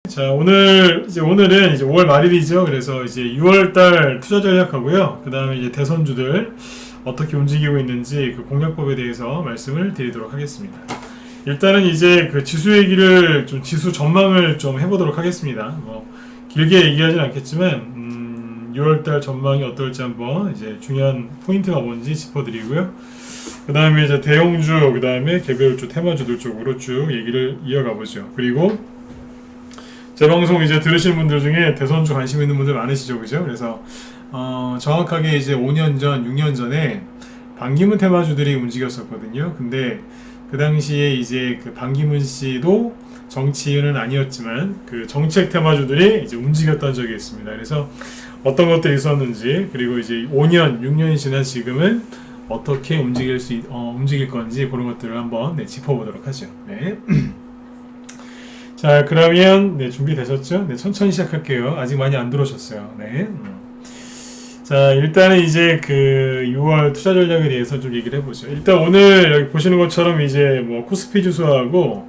자, 오늘은 이제 5월 말일이죠. 그래서 이제 6월달 투자 전략하고요. 그 다음에 이제 대선주들 어떻게 움직이고 있는지 그 공략법에 대해서 말씀을 드리도록 하겠습니다. 일단은 이제 그 지수 얘기를 지수 전망을 좀 해보도록 하겠습니다. 뭐 길게 얘기하진 않겠지만 6월달 전망이 어떨지 한번 이제 중요한 포인트가 뭔지 짚어드리고요. 그 다음에 이제 대형주, 그 다음에 개별주, 테마주들 쪽으로 쭉 얘기를 이어가 보죠. 그리고 제 방송 이제 들으시는 분들 중에 대선주 관심 있는 분들 많으시죠, 그죠? 그래서 정확하게 이제 5년 전, 6년 전에 반기문 테마주들이 움직였었거든요. 근데 그 당시에 이제 그 반기문 씨도 정치인은 아니었지만 그 정책 테마주들이 이제 움직였던 적이 있습니다. 그래서 어떤 것들이 있었는지, 그리고 이제 5년, 6년이 지난 지금은 어떻게 움직일 건지 그런 것들을 한번 짚어보도록 하죠. 네. 자, 그러면 준비되셨죠? 네, 천천히 시작할게요. 아직 많이 안 들어오셨어요. 네. 자, 일단은 이제 그 6월 투자 전략에 대해서 좀 얘기를 해보죠. 일단 오늘 여기 보시는 것처럼 이제 뭐 코스피 지수하고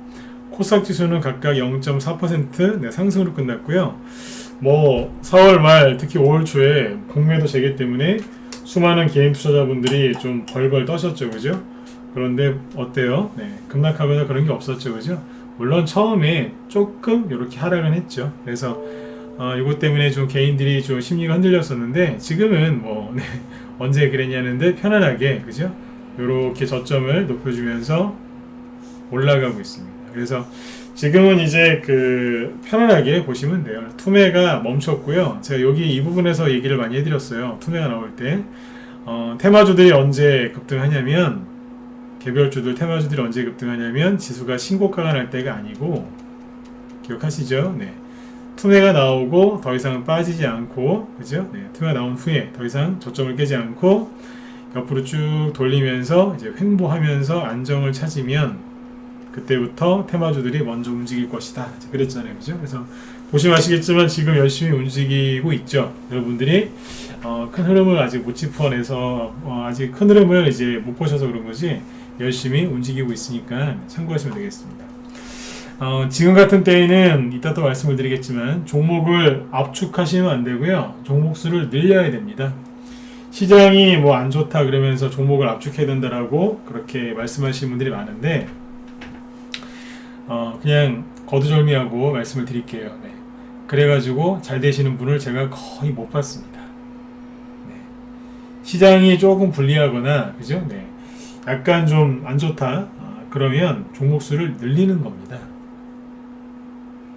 코스닥 지수는 각각 0.4% 상승으로 끝났고요. 뭐 4월 말 특히 5월 초에 공매도 재개 때문에 수많은 개인 투자자분들이 좀 벌벌 떠셨죠, 그죠? 그런데 어때요? 네, 급락하거나 그런 게 없었죠, 그죠? 물론 처음에 조금 이렇게 하락은 했죠. 그래서 이것 때문에 좀 개인들이 좀 심리가 흔들렸었는데 지금은 뭐 언제 그랬냐는데 편안하게, 그죠? 이렇게 저점을 높여주면서 올라가고 있습니다. 그래서 지금은 이제 그 편안하게 보시면 돼요. 투매가 멈췄고요. 제가 여기 이 부분에서 얘기를 많이 해드렸어요. 투매가 나올 때 테마주들이 언제 급등하냐면 개별주들, 테마주들이 언제 급등하냐면 지수가 신고가가 날 때가 아니고, 기억하시죠? 네. 투매가 나오고 더 이상 빠지지 않고, 그죠? 네. 투매가 나온 후에 더 이상 저점을 깨지 않고 옆으로 쭉 돌리면서 이제 횡보하면서 안정을 찾으면 그때부터 테마주들이 먼저 움직일 것이다. 그랬잖아요, 그죠? 그래서 보시면 아시겠지만 지금 열심히 움직이고 있죠. 여러분들이 큰 흐름을 아직 못 짚어내서 아직 큰 흐름을 이제 못 보셔서 그런 거지 열심히 움직이고 있으니까 참고하시면 되겠습니다. 지금 같은 때에는 이따 또 말씀을 드리겠지만 종목을 압축하시면 안 되고요. 종목 수를 늘려야 됩니다. 시장이 뭐 안 좋다 그러면서 종목을 압축해야 된다라고 그렇게 말씀하시는 분들이 많은데 그냥 거두절미하고 말씀을 드릴게요. 네. 그래가지고 잘 되시는 분을 제가 거의 못 봤습니다. 네. 시장이 조금 불리하거나, 그죠? 네. 약간 좀 안 좋다. 그러면 종목 수를 늘리는 겁니다.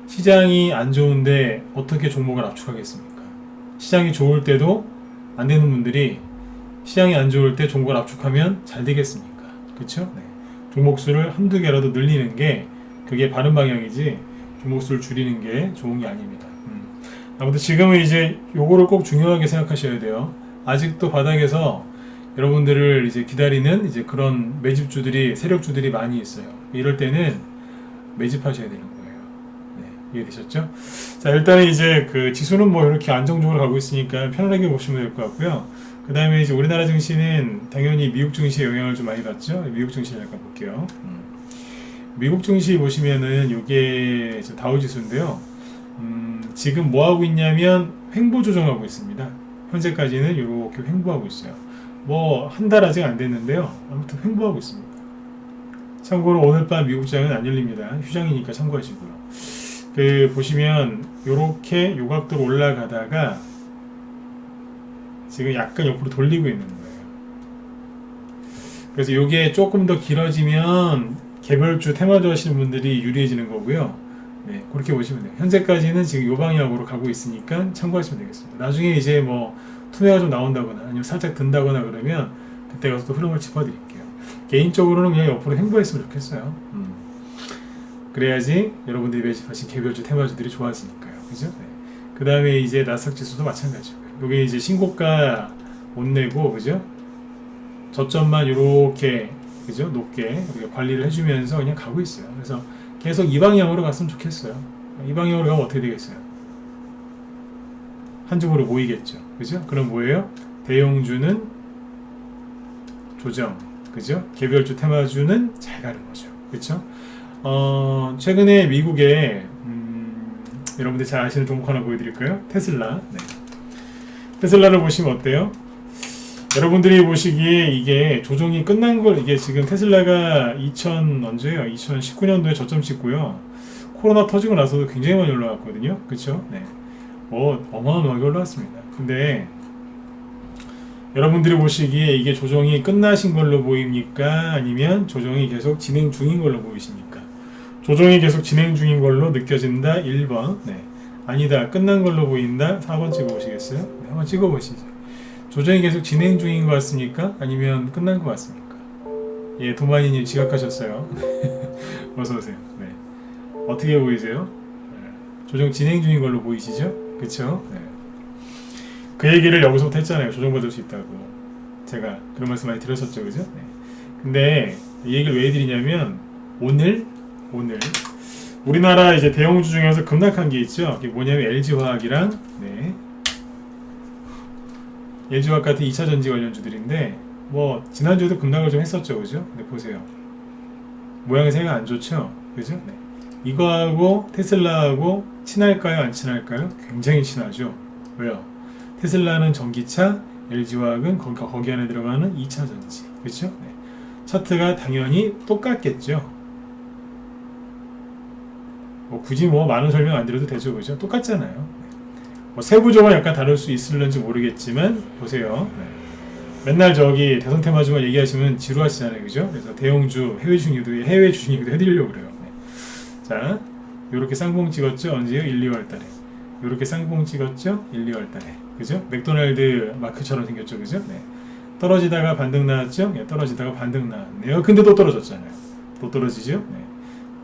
시장이 안 좋은데 어떻게 종목을 압축하겠습니까? 시장이 좋을 때도 안 되는 분들이 시장이 안 좋을 때 종목을 압축하면 잘 되겠습니까? 그쵸? 네. 종목 수를 한두 개라도 늘리는 게 그게 바른 방향이지 종목 수를 줄이는 게 좋은 게 아닙니다. 아무튼 지금은 이제 요거를 꼭 중요하게 생각하셔야 돼요. 아직도 바닥에서 여러분들을 이제 기다리는 이제 그런 매집주들이, 세력주들이 많이 있어요. 이럴 때는 매집하셔야 되는 거예요. 네, 이해되셨죠? 자, 일단은 이제 그 지수는 뭐 이렇게 안정적으로 가고 있으니까 편안하게 보시면 될 것 같고요. 그 다음에 이제 우리나라 증시는 당연히 미국 증시에 영향을 좀 많이 받죠. 미국 증시를 약간 볼게요. 미국 증시 보시면은 이게 다우지수인데요. 지금 뭐 하고 있냐면 횡보 조정하고 있습니다. 현재까지는 이렇게 횡보하고 있어요. 뭐 한 달 아직 안 됐는데요. 아무튼 횡보하고 있습니다. 참고로 오늘 밤 미국장은 안 열립니다. 휴장이니까 참고하시고요. 그 보시면 이렇게 요각도로 올라가다가 지금 약간 옆으로 돌리고 있는 거예요. 그래서 이게 조금 더 길어지면 개별주 테마주 하시는 분들이 유리해지는 거고요. 네, 그렇게 보시면 돼요. 현재까지는 지금 이 방향으로 가고 있으니까 참고하시면 되겠습니다. 나중에 이제 뭐 투매가 좀 나온다거나 아니면 살짝 든다거나 그러면 그때 가서 또 흐름을 짚어드릴게요. 개인적으로는 그냥 옆으로 행보했으면 좋겠어요. 그래야지 여러분들이 매집하신 개별주 테마주들이 좋아지니까요. 그죠? 네. 그 다음에 이제 나스닥 지수도 마찬가지고요. 이게 이제 신고가 못 내고, 그죠? 저점만 이렇게, 그죠? 높게 우리가 관리를 해주면서 그냥 가고 있어요. 그래서 계속 이 방향으로 갔으면 좋겠어요. 이 방향으로 가면 어떻게 되겠어요? 한쪽으로 모이겠죠. 그죠? 그럼 뭐예요? 대형주는 조정, 그죠? 개별주 테마주는 잘 가는 거죠. 그렇죠? 최근에 미국에 여러분들 잘 아시는 종목 하나 보여드릴까요? 테슬라. 네. 테슬라를 보시면 어때요? 여러분들이 보시기에 이게 조정이 끝난 걸, 이게 지금 테슬라가 언제요? 2019년도에 저점 찍고요. 코로나 터지고 나서도 굉장히 많이 올라왔거든요. 그쵸? 네. 어마어마하게 올라왔습니다. 근데 여러분들이 보시기에 이게 조정이 끝나신 걸로 보입니까? 아니면 조정이 계속 진행 중인 걸로 보이십니까? 조정이 계속 진행 중인 걸로 느껴진다. 1번. 네. 아니다. 끝난 걸로 보인다. 4번 찍어보시겠어요? 네, 한번 찍어보시죠. 조정이 계속 진행 중인 것 같습니까? 아니면 끝난 것 같습니까? 예, 도마니님 지각하셨어요. 어서오세요. 네. 어떻게 보이세요? 네. 조정 진행 중인 걸로 보이시죠? 그쵸? 네. 그 얘기를 여기서부터 했잖아요. 조정받을 수 있다고. 제가 그런 말씀 많이 드렸었죠. 그죠? 네. 근데 이 얘기를 왜 드리냐면, 오늘 우리나라 이제 대형주 중에서 급락한 게 있죠. 그게 뭐냐면 LG화학이랑, 네. LG화학 같은 2차 전지 관련주들인데, 뭐 지난주에도 급락을 좀 했었죠. 그죠? 근데 보세요. 모양이 생각 안 좋죠? 그죠? 네. 이거하고 테슬라하고 친할까요? 안 친할까요? 굉장히 친하죠. 왜요? 테슬라는 전기차, LG화학은 거기 안에 들어가는 2차 전지. 그렇죠? 네. 차트가 당연히 똑같겠죠. 굳이 많은 설명 안 드려도 되죠. 그죠? 똑같잖아요. 네. 세부적으로 약간 다를 수 있을런지 모르겠지만 보세요. 네. 맨날 대선 테마주만 얘기하시면 지루하시잖아요. 그죠? 그래서 대형주, 해외 주식 얘기도 해드리려고 그래요. 네. 자, 요렇게 쌍봉 찍었죠? 언제요? 1, 2월 달에. 요렇게 쌍봉 찍었죠? 1, 2월 달에. 그죠? 맥도날드 마크처럼 생겼죠. 그죠? 네. 떨어지다가 반등 나왔죠? 네, 떨어지다가 반등 나왔네요. 근데 또 떨어졌잖아요. 또 떨어지죠? 네.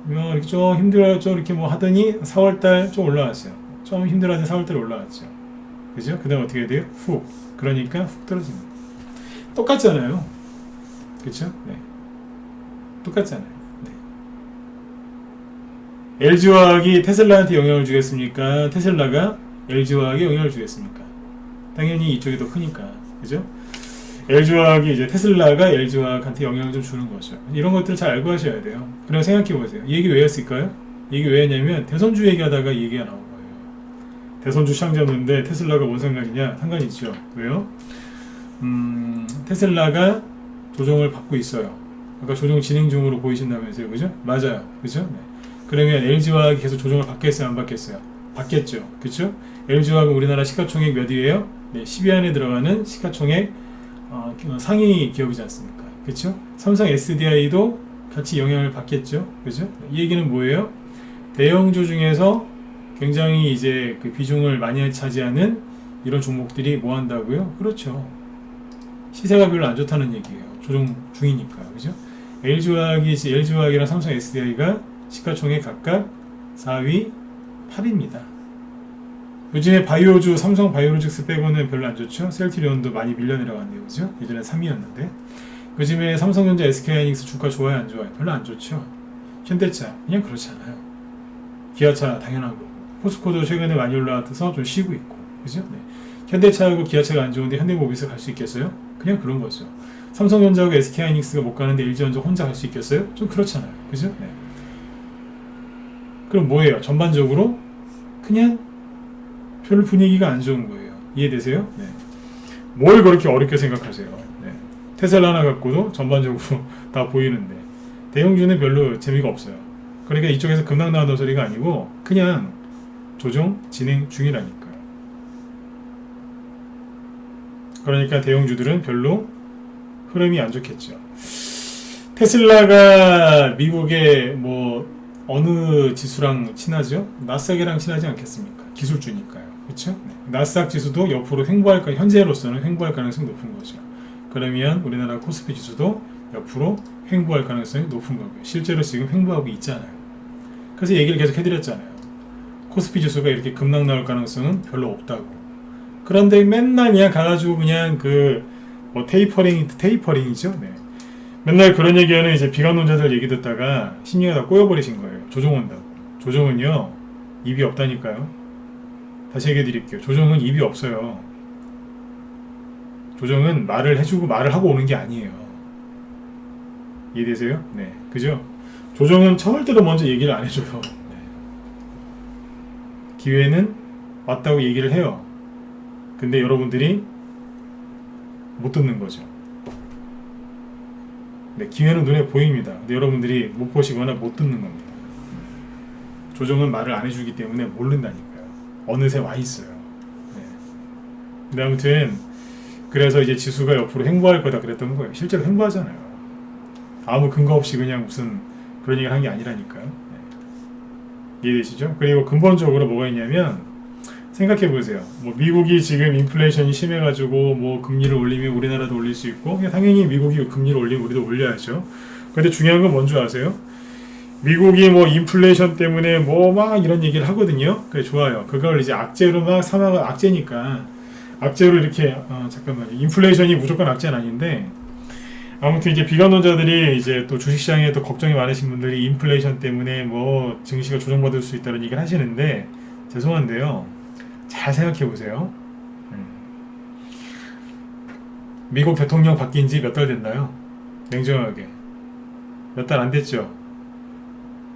이렇게 좀 힘들었죠? 이렇게 하더니 4월달 좀 올라왔어요. 좀 힘들어서 4월달에 올라왔죠. 그죠? 그 다음 어떻게 해야 돼요? 훅. 그러니까 훅 떨어집니다. 똑같잖아요. 그쵸? 네. 똑같잖아요. 네. LG화학이 테슬라한테 영향을 주겠습니까? 테슬라가 LG화학에 영향을 주겠습니까? 당연히 이쪽이 더 크니까. 그죠? LG화학이 이제 테슬라가 LG화학한테 영향을 좀 주는 거죠. 이런 것들을 잘 알고 하셔야 돼요. 그럼 생각해 보세요. 이 얘기 왜 했을까요? 이 얘기 왜 했냐면 대선주 얘기하다가 이 얘기가 나온 거예요. 대선주 시장 잡는데 테슬라가 뭔 상관이냐? 상관이 있죠. 왜요? 테슬라가 조정을 받고 있어요. 아까 조정 진행 중으로 보이신다면서요. 그죠? 맞아요. 그죠? 네. 그러면 LG화학이 계속 조정을 받겠어요? 안 받겠어요? 받겠죠. 그죠? LG화학은 우리나라 시가총액 몇 위예요? 네, 10위 안에 들어가는 시가총액 상위 기업이지 않습니까? 그렇죠? 삼성 SDI도 같이 영향을 받겠죠. 그죠? 이 얘기는 뭐예요? 대형주 중에서 굉장히 이제 그 비중을 많이 차지하는 이런 종목들이 뭐 한다고요? 그렇죠. 시세가 별로 안 좋다는 얘기예요. 조정 중이니까. 그죠? LG화학이랑 삼성 SDI가 시가총액 각각 4위, 8위입니다. 요즘에 바이오주, 삼성 바이오로직스 빼고는 별로 안 좋죠. 셀트리온도 많이 밀려 내려갔네요. 그죠? 예전에 3위였는데. 요즘에 삼성전자, SK하이닉스 주가 좋아요, 안 좋아요? 별로 안 좋죠. 현대차, 그냥 그렇지 않아요. 기아차, 당연한 거고. 포스코도 최근에 많이 올라와서 좀 쉬고 있고. 그죠? 네. 현대차하고 기아차가 안 좋은데 현대모비스 갈 수 있겠어요? 그냥 그런 거죠. 삼성전자하고 SK하이닉스가 못 가는데 LG전자 혼자 갈 수 있겠어요? 좀 그렇잖아요. 그죠? 네. 그럼 뭐예요? 전반적으로 그냥 별 분위기가 안 좋은 거예요. 이해되세요? 네. 뭘 그렇게 어렵게 생각하세요? 네. 테슬라 하나 갖고도 전반적으로 다 보이는데 대형주는 별로 재미가 없어요. 그러니까 이쪽에서 급락 나온다는 소리가 아니고 그냥 조정 진행 중이라니까요. 그러니까 대형주들은 별로 흐름이 안 좋겠죠. 테슬라가 미국의 어느 지수랑 친하죠? 나스닥이랑 친하지 않겠습니까? 기술주니까요. 그렇죠? 네. 나스닥 지수도 옆으로 현재로서는 횡보할 가능성이 높은 거죠. 그러면 우리나라 코스피 지수도 옆으로 횡보할 가능성이 높은 거고요. 실제로 지금 횡보하고 있잖아요. 그래서 얘기를 계속 해드렸잖아요. 코스피 지수가 이렇게 급락 나올 가능성은 별로 없다고. 그런데 맨날 그냥 가가지고 그냥 테이퍼링이죠. 네. 맨날 그런 얘기하는 이제 비관론자들 얘기 듣다가 심리가 다 꼬여버리신 거예요. 조정 온다고. 조정은요, 입이 없다니까요. 다시 얘기해 드릴게요. 조정은 입이 없어요. 조정은 말을 해주고 말을 하고 오는 게 아니에요. 이해되세요? 네. 그죠? 조정은 절대로 먼저 얘기를 안 해줘요. 네. 기회는 왔다고 얘기를 해요. 근데 여러분들이 못 듣는 거죠. 네, 기회는 눈에 보입니다. 근데 여러분들이 못 보시거나 못 듣는 겁니다. 조정은 말을 안 해주기 때문에 모른다니까요. 어느새 와 있어요. 네. 근데 아무튼 그래서 이제 지수가 옆으로 횡보할 거다 그랬던 거예요. 실제로 횡보하잖아요. 아무 근거 없이 그냥 무슨 그런 얘기를 한 게 아니라니까요. 네. 이해되시죠? 그리고 근본적으로 뭐가 있냐면 생각해 보세요. 뭐 미국이 지금 인플레이션이 심해가지고 뭐 금리를 올리면 우리나라도 올릴 수 있고 당연히 미국이 금리를 올리면 우리도 올려야죠. 근데 중요한 건 뭔지 아세요? 미국이 뭐 인플레이션 때문에 뭐 막 이런 얘기를 하거든요. 그래 좋아요. 그걸 이제 악재로 막 삼아가 악재니까 악재로 이렇게 잠깐만요. 인플레이션이 무조건 악재는 아닌데 아무튼 이제 비관론자들이 이제 또 주식시장에 또 걱정이 많으신 분들이 인플레이션 때문에 뭐 증시가 조정받을 수 있다는 얘기를 하시는데 죄송한데요. 잘 생각해 보세요. 미국 대통령 바뀐 지 몇 달 됐나요? 냉정하게 몇 달 안 됐죠.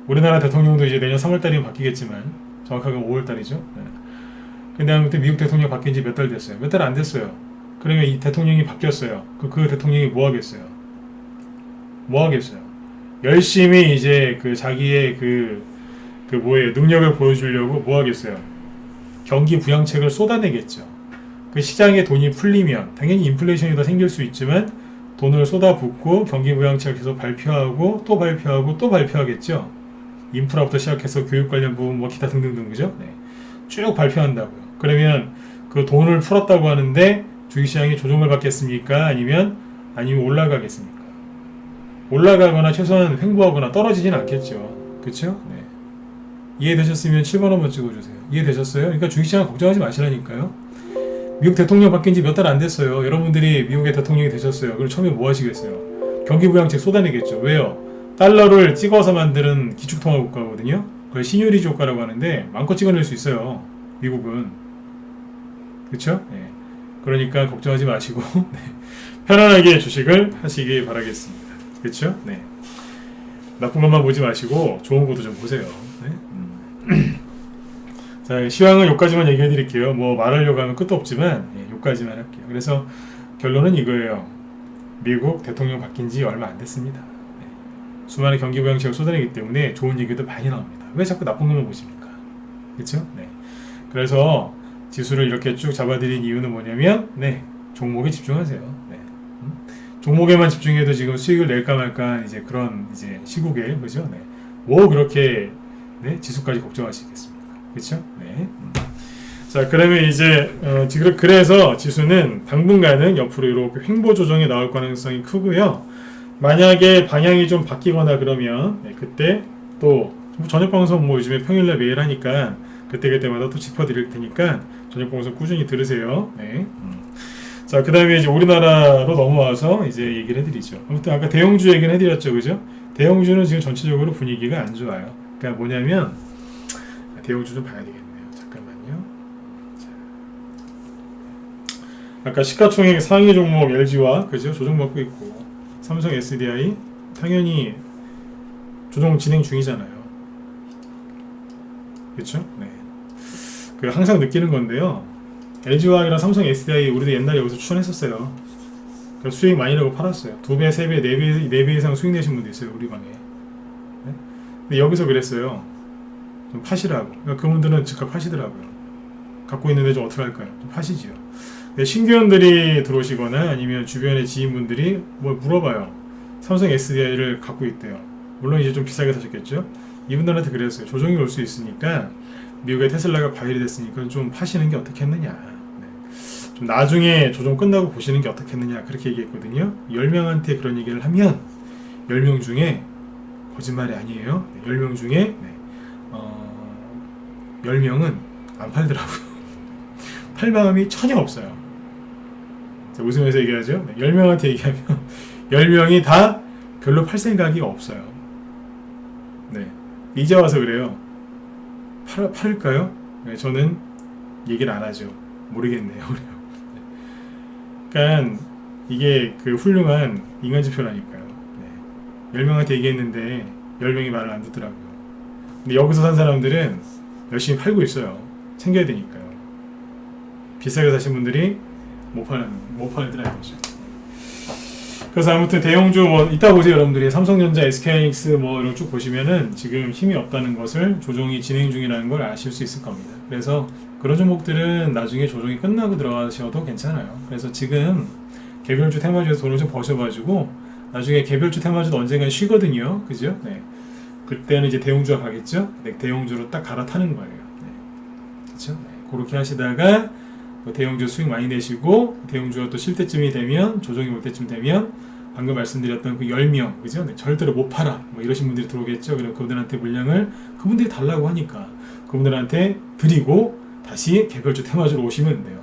우리나라 대통령도 이제 내년 3월달이면 바뀌겠지만 정확하게 5월달이죠. 네. 근데 아무튼 미국 대통령 바뀐 지 몇 달 됐어요. 몇 달 안 됐어요. 그러면 이 대통령이 바뀌었어요. 그 대통령이 뭐 하겠어요? 뭐 하겠어요? 열심히 이제 그 자기의 뭐예요? 능력을 보여주려고 뭐 하겠어요? 경기 부양책을 쏟아내겠죠. 그 시장에 돈이 풀리면 당연히 인플레이션이 더 생길 수 있지만 돈을 쏟아붓고 경기 부양책을 계속 발표하고 또 발표하고 또 발표하겠죠. 인프라부터 시작해서 교육 관련 부분 뭐 기타 등등등 그죠? 네. 쭉 발표한다고요. 그러면 그 돈을 풀었다고 하는데 주식시장이 조정을 받겠습니까? 아니면 올라가겠습니까? 올라가거나 최소한 횡보하거나 떨어지진 않겠죠. 그쵸? 네. 이해되셨으면 7번 한번 찍어주세요. 이해되셨어요? 그러니까 주식시장 걱정하지 마시라니까요. 미국 대통령 바뀐 지 몇 달 안 됐어요. 여러분들이 미국의 대통령이 되셨어요. 그럼 처음에 뭐 하시겠어요? 경기부양책 쏟아내겠죠. 왜요? 달러를 찍어서 만드는 기축통화국가거든요. 그걸 신유리지 효과라고 하는데 마음껏 찍어낼 수 있어요. 미국은. 그쵸? 네. 그러니까 걱정하지 마시고 네. 편안하게 주식을 하시기 바라겠습니다. 그쵸? 네. 나쁜 것만 보지 마시고 좋은 것도 좀 보세요. 네? 자, 시황은 여기까지만 얘기해 드릴게요. 뭐 말하려고 하면 끝도 없지만 여기까지만 할게요. 그래서 결론은 이거예요. 미국 대통령 바뀐 지 얼마 안 됐습니다. 네. 수많은 경기 부양책을 쏟아내기 때문에 좋은 얘기도 많이 나옵니다. 왜 자꾸 나쁜 것만 보십니까? 그렇죠? 네. 그래서 지수를 이렇게 쭉 잡아드린 이유는 뭐냐면 종목에 집중하세요. 네. 종목에만 집중해도 지금 수익을 낼까 말까 이제 그런 이제 시국에 그죠? 네. 뭐 그렇게 지수까지 걱정하시겠습니까? 그렇죠? 네. 자, 그러면 이제 지금 그래서 지수는 당분간은 옆으로 이렇게 횡보 조정이 나올 가능성이 크고요. 만약에 방향이 좀 바뀌거나 그러면 그때 또 저녁 방송 뭐 요즘에 평일날 매일 하니까 그때마다 또 짚어드릴 테니까 저녁 방송 꾸준히 들으세요. 네. 자, 그 다음에 이제 우리나라로 넘어와서 이제 얘기를 해드리죠. 아무튼 아까 대형주 얘기는 해드렸죠, 그죠? 대형주는 지금 전체적으로 분위기가 안 좋아요. 그러니까 뭐냐면 대형주 좀 봐야 되겠네요. 잠깐만요. 자. 아까 시가총액 상위 종목 LG와 그죠? 조정받고 있고 삼성 SDI 당연히 조정 진행 중이잖아요. 그렇죠? 네. 그 항상 느끼는 건데요. LG화학이랑 삼성 SDI 우리도 옛날에 여기서 추천했었어요. 그래서 수익 많이 내고 팔았어요. 2배, 3배, 4배 이상 수익 내신 분도 있어요. 우리 방에. 네? 근데 여기서 그랬어요. 좀 파시라고. 그러니까 그분들은 즉각 파시더라고요. 갖고 있는데 좀 어떻게 할까요? 좀 파시지요. 신규원들이 들어오시거나 아니면 주변의 지인분들이 뭘 물어봐요. 삼성 SDI를 갖고 있대요. 물론 이제 좀 비싸게 사셨겠죠? 이분들한테 그랬어요. 조정이 올 수 있으니까 미국의 테슬라가 과열이 됐으니까 좀 파시는 게 어떻겠느냐. 네. 좀 나중에 조정 끝나고 보시는 게 어떻겠느냐. 그렇게 얘기했거든요. 10명한테 그런 얘기를 하면 10명 중에 거짓말이 아니에요. 10명 중에 10명은 안 팔더라고요. 팔 마음이 전혀 없어요. 웃으면서 얘기하죠. 10명한테 얘기하면 10명이 다 별로 팔 생각이 없어요. 네. 이제 와서 그래요. 팔을까요? 네, 저는 얘기를 안 하죠. 모르겠네요. 그러니까 이게 그 훌륭한 인간지표라니까요. 네. 10명한테 얘기했는데 10명이 말을 안 듣더라고요. 근데 여기서 산 사람들은 열심히 팔고 있어요. 챙겨야 되니까요. 비싸게 사신 분들이 못 파는 거죠. 그래서 아무튼 대형주 이따 보세요 여러분들이. 삼성전자, SK하이닉스 이런 거 쭉 보시면은 지금 힘이 없다는 것을 조정이 진행 중이라는 걸 아실 수 있을 겁니다. 그래서 그런 종목들은 나중에 조정이 끝나고 들어가셔도 괜찮아요. 그래서 지금 개별주 테마주에서 돈을 좀 버셔가지고 나중에 개별주 테마주도 언젠간 쉬거든요. 그죠? 네. 그때는 이제 대형주가 가겠죠? 네, 대형주로 딱 갈아타는 거예요. 네. 그렇죠? 네. 그렇게 하시다가 대형주 수익 많이 내시고 대형주가 또 쉴 때쯤이 되면 조정이 올 때쯤 되면 방금 말씀드렸던 그 10명 그죠? 네, 절대로 못 팔아 이러신 분들이 들어오겠죠. 그럼 그분들한테 물량을 그분들이 달라고 하니까 그분들한테 드리고 다시 개별주 테마주로 오시면 돼요.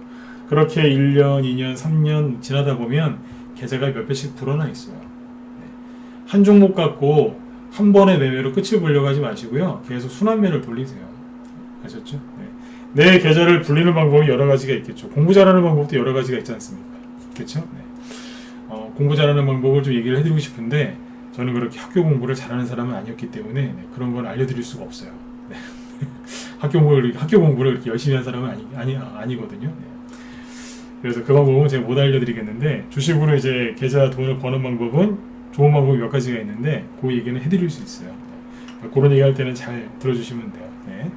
그렇게 1년, 2년, 3년 지나다 보면 계좌가 몇 배씩 불어나 있어요. 네. 한 종목 갖고 한 번의 매매로 끝을 보려고 하지 마시고요. 계속 순환매를 돌리세요. 아셨죠? 네. 내 계좌를 불리는 방법이 여러 가지가 있겠죠. 공부 잘하는 방법도 여러 가지가 있지 않습니까? 그렇죠? 네. 공부 잘하는 방법을 좀 얘기를 해드리고 싶은데 저는 그렇게 학교 공부를 잘하는 사람은 아니었기 때문에 네, 그런 걸 알려드릴 수가 없어요. 네. 학교 공부를 그렇게 열심히 한 사람은 아니거든요. 네. 그래서 그 방법은 제가 못 알려드리겠는데 주식으로 이제 계좌 돈을 버는 방법은 좋은 방법이 몇 가지가 있는데 그 얘기는 해드릴 수 있어요. 네. 그런 얘기 할 때는 잘 들어주시면 돼요. 네.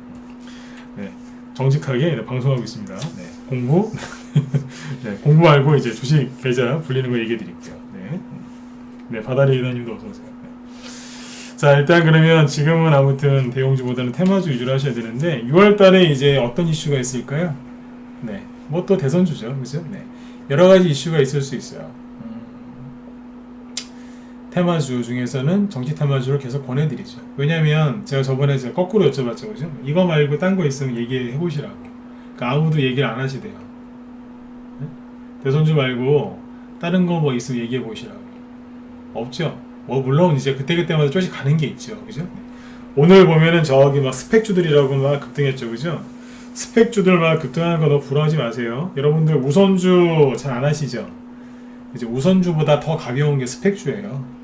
네. 정직하게 방송하고 있습니다. 네. 공부 네, 공부 말고 이제 주식 계좌 불리는 거 얘기해 드릴게요. 네. 네, 바다리 이다님도 어서 오세요. 네. 자, 일단 그러면 지금은 아무튼 대형주보다는 테마주 위주로 하셔야 되는데 6월 달에 이제 어떤 이슈가 있을까요? 네. 뭐 또 대선주죠. 그죠? 네. 여러 가지 이슈가 있을 수 있어요. 테마주 중에서는 정치 테마주를 계속 권해드리죠. 왜냐면 제가 저번에 거꾸로 여쭤봤죠. 그죠? 이거 말고 딴 거 있으면 얘기해 보시라고. 그러니까 아무도 얘기를 안 하시대요. 네? 대선주 말고 다른 거 뭐 있으면 얘기해 보시라고. 없죠? 물론 이제 그때그때마다 조금씩 가는 게 있죠. 그죠? 오늘 보면은 저기 막 스펙주들이라고 막 급등했죠. 그죠? 스펙주들 막 급등하는 거 너무 부러워하지 마세요. 여러분들 우선주 잘 안 하시죠? 이제 우선주보다 더 가벼운 게 스펙주예요.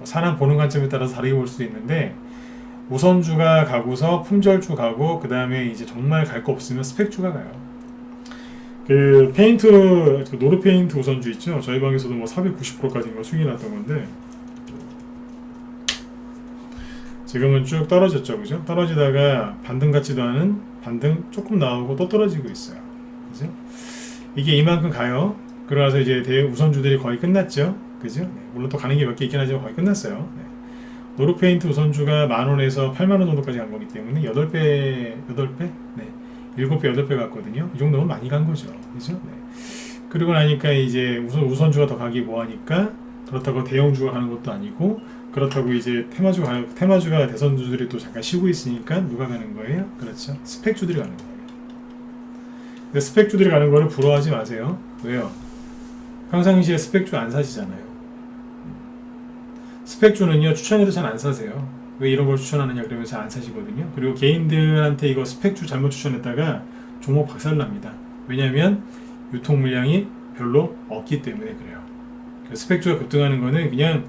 사람 보는 관점에 따라서 다르게 볼 수도 있는데 우선주가 가고서 품절주 가고 그 다음에 이제 정말 갈 거 없으면 스펙주가 가요. 그 페인트 노르 페인트 우선주 있죠. 저희 방에서도 뭐 490%까지인가 수익이 났던 건데 지금은 쭉 떨어졌죠. 그죠? 떨어지다가 반등 같지도 않은 반등 조금 나오고 또 떨어지고 있어요. 그죠? 이게 이만큼 가요. 그러나서 이제 우선주들이 거의 끝났죠. 그죠? 네, 물론 또 가는 게 몇 개 있긴 하지만 거의 끝났어요. 네. 노르페인트 우선주가 10,000원에서 80,000원 정도까지 간 거기 때문에 8배? 네. 7배, 8배 갔거든요. 이 정도면 많이 간 거죠. 그죠? 네. 그리고 나니까 이제 우선주가 더 가기 뭐하니까 그렇다고 대형주가 가는 것도 아니고 그렇다고 이제 테마주가 대선주들이 또 잠깐 쉬고 있으니까 누가 가는 거예요? 그렇죠. 스펙주들이 가는 거예요. 근데 스펙주들이 가는 거를 부러워하지 마세요. 왜요? 평상시에 스펙주 안 사시잖아요. 스펙주는요 추천해도 잘 안 사세요. 왜 이런 걸 추천하느냐 그러면 잘 안 사시거든요. 그리고 개인들한테 이거 스펙주 잘못 추천했다가 종목 박살납니다. 왜냐하면 유통 물량이 별로 없기 때문에 그래요. 스펙주가 급등하는 거는 그냥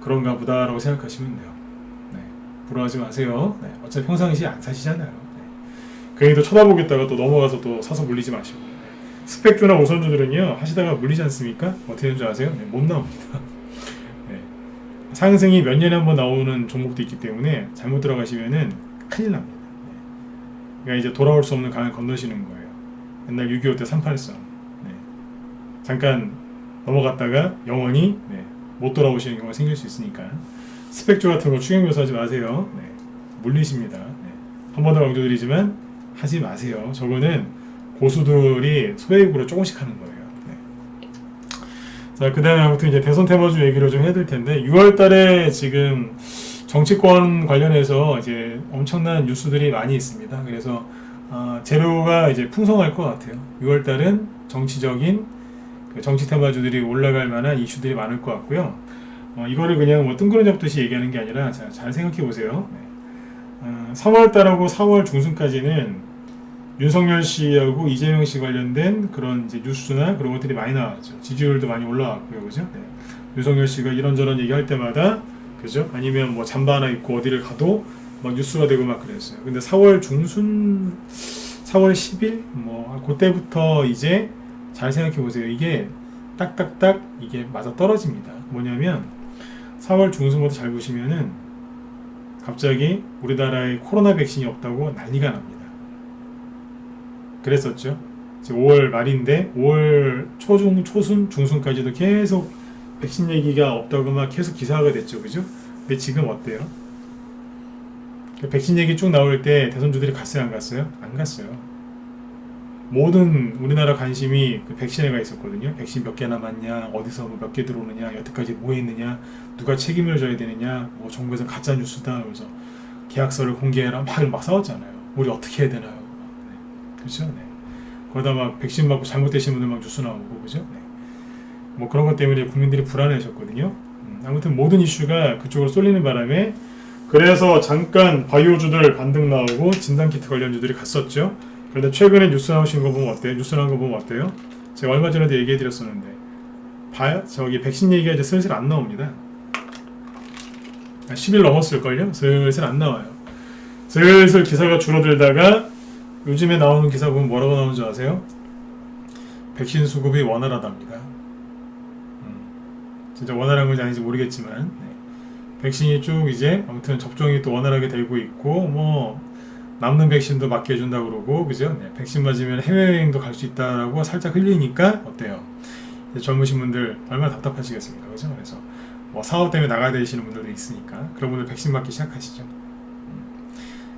그런가 보다라고 생각하시면 돼요. 네. 부러워하지 마세요. 네. 어차피 평상시에 안 사시잖아요. 네. 괜히 또 쳐다보겠다가 또 넘어가서 또 사서 물리지 마시고. 네. 스펙주나 우선주들은요 하시다가 물리지 않습니까? 어떻게 되는 줄 아세요? 네. 못 나옵니다. 네. 상승이 몇 년에 한 번 나오는 종목도 있기 때문에 잘못 들어가시면은 큰일 납니다. 네. 그러니까 이제 돌아올 수 없는 강을 건너시는 거예요. 옛날 6.25 때 383. 네. 잠깐 넘어갔다가 영원히 네. 못 돌아오시는 경우가 생길 수 있으니까 스펙주 같은 거 추경묘사하지 마세요. 네. 물리십니다. 네. 한 번 더 강조드리지만 하지 마세요. 저거는 고수들이 소액으로 조금씩 하는 거예요. 네. 자, 그 다음에 아무튼 이제 대선 테마주 얘기를 좀 해야 될 텐데 6월 달에 지금 정치권 관련해서 이제 엄청난 뉴스들이 많이 있습니다. 그래서 재료가 이제 풍성할 것 같아요. 6월 달은 정치적인 정치 테마주들이 올라갈 만한 이슈들이 많을 것 같고요. 이거를 그냥 뭐 뜬구름 잡듯이 얘기하는 게 아니라 잘 생각해 보세요. 네. 3월 달하고 4월 중순까지는 윤석열 씨하고 이재명 씨 관련된 그런 이제 뉴스나 그런 것들이 많이 나왔죠. 지지율도 많이 올라왔고요, 그죠? 네. 윤석열 씨가 이런저런 얘기할 때마다, 그죠? 아니면 뭐 잠바 하나 입고 어디를 가도 막 뉴스가 되고 막 그랬어요. 근데 4월 중순 4월 10일 뭐 그때부터 이제 잘 생각해 보세요. 이게 딱딱딱 이게 맞아 떨어집니다. 뭐냐면 4월 중순부터 잘 보시면은 갑자기 우리나라에 코로나 백신이 없다고 난리가 납니다. 그랬었죠. 지금 5월 말인데 5월 초순, 중순까지도 계속 백신 얘기가 없다고 막 계속 기사화가 됐죠. 그죠? 근데 지금 어때요? 백신 얘기 쭉 나올 때 대선주들이 갔어요? 안 갔어요? 안 갔어요. 모든 우리나라 관심이 그 백신에 가 있었거든요. 백신 몇 개 남았냐, 어디서 몇 개 들어오느냐, 여태까지 뭐 했느냐, 누가 책임을 져야 되느냐, 뭐 정부에서 가짜 뉴스다 그러면서 계약서를 공개해라 막 싸웠잖아요. 우리 어떻게 해야 되나요? 네. 그렇죠? 네. 거기다 막 백신 맞고 잘못되신 분들 막 뉴스 나오고 그죠? 네. 뭐 그런 것 때문에 국민들이 불안해하셨거든요. 아무튼 모든 이슈가 그쪽으로 쏠리는 바람에 그래서 잠깐 바이오주들 반등 나오고 진단키트 관련주들이 갔었죠. 그런데 최근에 뉴스 나오신 거 보면 어때요? 뉴스 나온 거 보면 어때요? 제가 얼마 전에도 얘기해 드렸었는데 저기 백신 얘기가 이제 슬슬 안 나옵니다. 10일 넘었을걸요? 슬슬 안 나와요. 슬슬 기사가 줄어들다가 요즘에 나오는 기사 보면 뭐라고 나오는 줄 아세요? 백신 수급이 원활하답니다. 진짜 원활한 건지 아닌지 모르겠지만 네. 백신이 쭉 이제 아무튼 접종이 또 원활하게 되고 있고 뭐 남는 백신도 맞게 해준다고 그러고 그죠? 네. 백신 맞으면 해외여행도 갈 수 있다라고 살짝 흘리니까 어때요? 젊으신 분들 얼마나 답답하시겠습니까? 그죠? 그래서 뭐 사업 때문에 나가야 되시는 분들도 있으니까 그런 분들 백신 맞기 시작하시죠.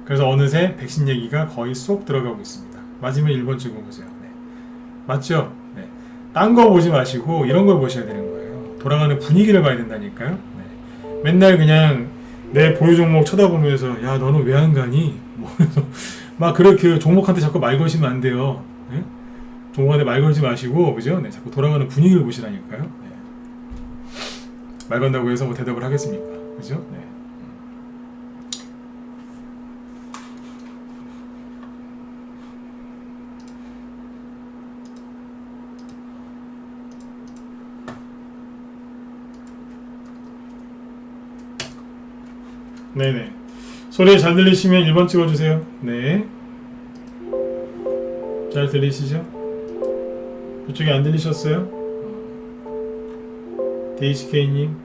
그래서 어느새 백신 얘기가 거의 쏙 들어가고 있습니다. 맞으면 1번 찍어보세요. 네. 맞죠? 네. 딴 거 보지 마시고 이런 걸 보셔야 되는 거예요. 돌아가는 분위기를 봐야 된다니까요. 네. 맨날 그냥 내 보유 종목 쳐다보면서 야 너는 왜 안 가니? 뭐 막 그렇게 종목한테 자꾸 말 거시면 안 돼요. 네? 종목한테 말 걸지 마시고 그죠? 네. 자꾸 돌아가는 분위기를 보시라니까요. 네. 말 건다고 해서 뭐 대답을 하겠습니까? 그죠? 네. 네네. 소리 잘 들리시면 1번 찍어주세요. 네. 잘 들리시죠? 그쪽이 안 들리셨어요? DHK님.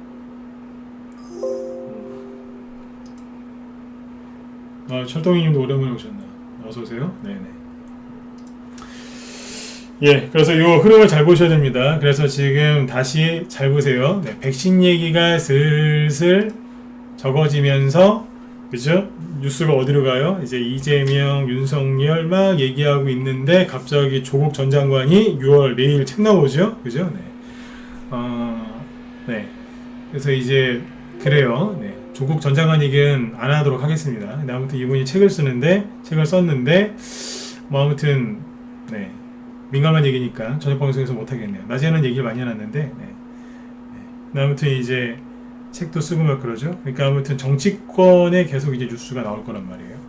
철동이님도 오랜만에 오셨나? 어서오세요. 네네. 예, 그래서 이 흐름을 잘 보셔야 됩니다. 그래서 지금 다시 잘 보세요. 네, 백신 얘기가 슬슬 적어지면서 그죠? 뉴스가 어디로 가요? 이제 이재명, 윤석열 막 얘기하고 있는데 갑자기 조국 전 장관이 6월 내일 책 나오죠? 그죠? 네. 네. 그래서 이제 그래요. 네. 조국 전 장관 얘기는 안 하도록 하겠습니다. 근데 아무튼 이분이 책을 썼는데 뭐 아무튼 네. 민감한 얘기니까 저녁 방송에서 못 하겠네요. 낮에는 얘기를 많이 해놨는데 네. 네. 아무튼 이제 책도 쓰고 막 그러죠. 그러니까 아무튼 정치권에 계속 이제 뉴스가 나올 거란 말이에요.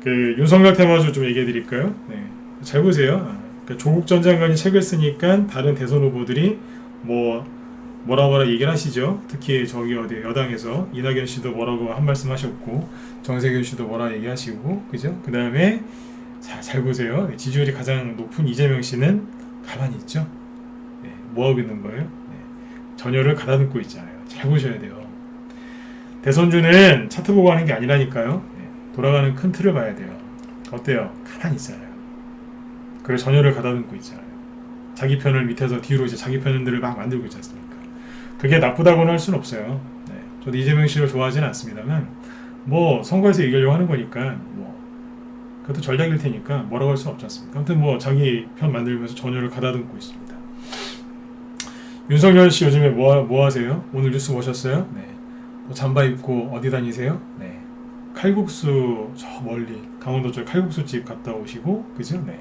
그 윤석열 테마주 좀 얘기해 드릴까요? 네. 잘 보세요. 그러니까 조국 전 장관이 책을 쓰니까 다른 대선 후보들이 뭐라 얘기를 하시죠. 특히 저기 어디 여당에서 이낙연 씨도 뭐라고 한 말씀 하셨고 정세균 씨도 뭐라 얘기하시고 그죠? 그 다음에 잘 보세요. 지지율이 가장 높은 이재명 씨는 가만히 있죠. 네. 뭐 하고 있는 거예요? 네. 전열을 가다듬고 있잖아요. 잘 보셔야 돼요. 대선주는 차트 보고 하는 게 아니라니까요. 네. 돌아가는 큰 틀을 봐야 돼요. 어때요? 가만히 있잖아요. 그리고 전열을 가다듬고 있잖아요. 자기 편을 밑에서 뒤로 이제 자기 편들을 막 만들고 있지 않습니까? 그게 나쁘다고는 할 수는 없어요. 네. 저도 이재명 씨를 좋아하지는 않습니다만 뭐 선거에서 이기려고 하는 거니까 뭐 그것도 전략일 테니까 뭐라고 할 수는 없지 않습니까? 아무튼 뭐 자기 편 만들면서 전열을 가다듬고 있습니다. 윤석열 씨 요즘에 뭐 하세요? 오늘 뉴스 보셨어요? 네. 뭐 잠바 입고 어디 다니세요? 네. 칼국수 저 멀리 강원도 쪽 칼국수집 갔다 오시고 그죠? 네.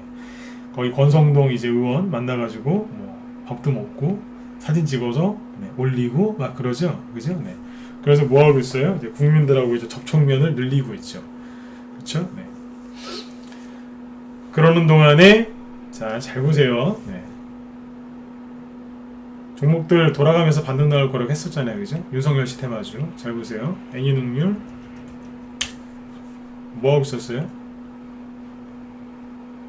거기 권성동 이제 의원 만나가지고 뭐 밥도 먹고 사진 찍어서 네. 올리고 막 그러죠? 그죠? 네. 그래서 뭐 하고 있어요? 이제 국민들하고 이제 접촉면을 늘리고 있죠. 그렇죠? 네. 그러는 동안에 잘 보세요. 네. 종목들 돌아가면서 반등 나올 거라고 했었잖아요. 그죠? 윤석열 씨 테마주. 잘 보세요. 애니능률 뭐 하고 있었어요?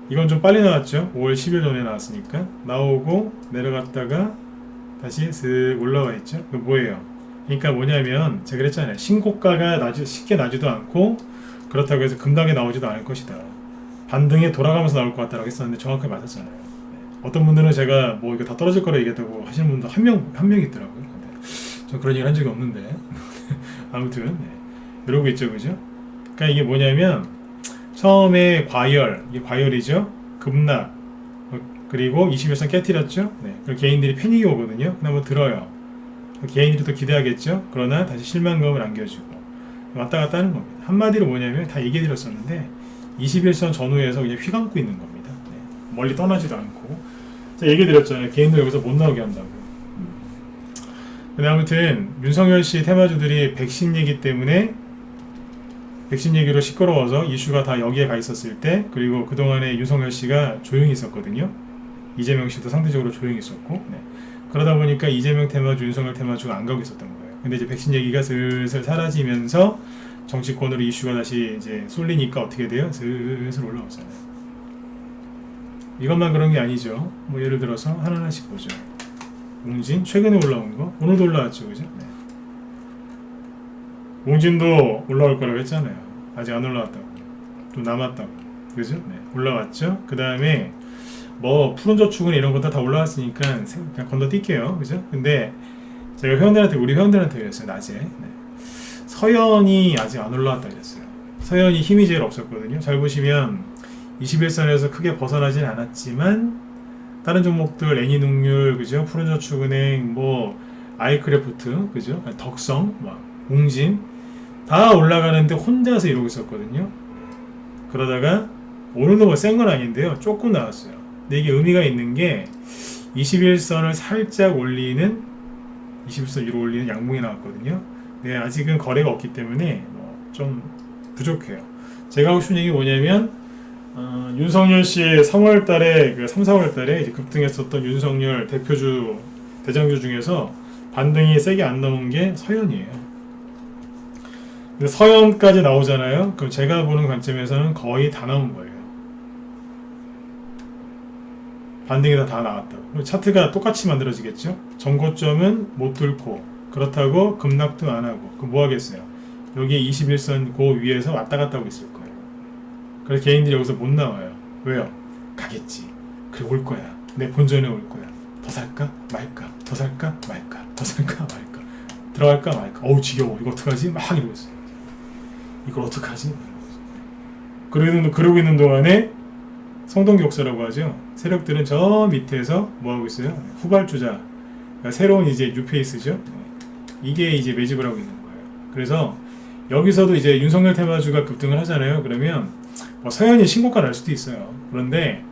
이건 좀 빨리 나왔죠. 5월 10일 전에 나왔으니까. 나오고 내려갔다가 다시 슥 올라와 있죠. 그 뭐예요? 그러니까 뭐냐면 제가 그랬잖아요. 신고가가 쉽게 나지도 않고 그렇다고 해서 급락에 나오지도 않을 것이다. 반등이 돌아가면서 나올 것 같다라고 했었는데 정확하게 맞았잖아요. 어떤 분들은 제가 뭐 이거 다 떨어질 거라 얘기했다고 하시는 분도 한 명 있더라고요. 근데 전 그런 얘기를 한 적이 없는데 아무튼 이러고 있죠, 그죠? 그러니까 이게 뭐냐면 처음에 이게 과열이죠. 급락 그리고 21선 깨트렸죠. 그리고 개인들이 패닉이 오거든요. 그럼 한번 들어요. 개인들이 또 기대하겠죠. 그러나 다시 실망감을 안겨주고 왔다 갔다 하는 겁니다. 한마디로 뭐냐면 다 얘기해드렸었는데 21선 전후에서 그냥 휘감고 있는 겁니다. 멀리 떠나지도 않고 제가 얘기해드렸잖아요. 개인들 여기서 못 나오게 한다고. 근데 아무튼 윤석열 씨 테마주들이 백신 얘기 때문에 백신 얘기로 시끄러워서 이슈가 다 여기에 가 있었을 때, 그리고 그동안에 윤석열 씨가 조용히 있었거든요. 이재명 씨도 상대적으로 조용히 있었고, 그러다 보니까 이재명 테마주, 윤석열 테마주가 안 가고 있었던 거예요. 근데 이제 백신 얘기가 슬슬 사라지면서 정치권으로 이슈가 다시 이제 쏠리니까 어떻게 돼요? 슬슬 올라오잖아요. 이것만 그런 게 아니죠. 뭐 예를 들어서 하나하나씩 보죠. 웅진 최근에 올라온 거 오늘도 올라왔죠, 그죠? 웅진도 올라올 거라고 했잖아요. 아직 안 올라왔다고. 좀 남았다고. 그죠? 올라왔죠? 그 다음에 뭐 푸른저축은 이런 것도 다 올라왔으니까 그냥 건너뛸게요. 그죠? 근데 제가 우리 회원들한테 그랬어요. 낮에. 서현이 아직 안 올라왔다 그랬어요. 서현이 힘이 제일 없었거든요. 잘 보시면 21선에서 크게 벗어나진 않았지만 다른 종목들 애니능률, 그죠? 푸른저축은행, 뭐 아이크래프트, 그죠? 덕성, 막 웅진 다 올라가는데 혼자서 이러고 있었거든요. 그러다가 오늘도 뭐 센 건 아닌데요. 조금 나왔어요. 근데 이게 의미가 있는 게 21선을 살짝 올리는 21선 위로 올리는 양봉이 나왔거든요. 네, 아직은 거래가 없기 때문에 좀 부족해요. 제가 하고 싶은 얘기 뭐냐면 윤석열 씨의 3월 달에 3, 4월 달에 이제 급등했었던 윤석열 대표주 대장주 중에서 반등이 세게 안 나온 게 서현이에요. 서현까지 나오잖아요. 그럼 제가 보는 관점에서는 거의 다 나온 거예요. 반등이 다 나왔다고. 그럼 차트가 똑같이 만들어지겠죠. 전고점은 못 뚫고 그렇다고 급락도 안 하고 그럼 뭐 하겠어요? 여기 21선 그 위에서 왔다 갔다 하고 있을 거예요. 그래서 개인들이 여기서 못 나와요. 왜요? 가겠지. 그래 올 거야. 내 본전에 올 거야. 더 살까 말까? 더 살까 말까? 더 살까 말까? 들어갈까 말까? 어우 지겨워. 이거 어떡하지? 막 이러고 있어요. 이걸 어떡하지? 그러고 있는 동안에 성동격서라고 하죠. 세력들은 저 밑에서 뭐 하고 있어요? 후발주자. 그러니까 새로운 이제 뉴페이스죠. 이게 이제 매집을 하고 있는 거예요. 그래서 여기서도 이제 윤석열 테마주가 급등을 하잖아요. 그러면 뭐 서현이 신고가 날 수도 있어요. 그런데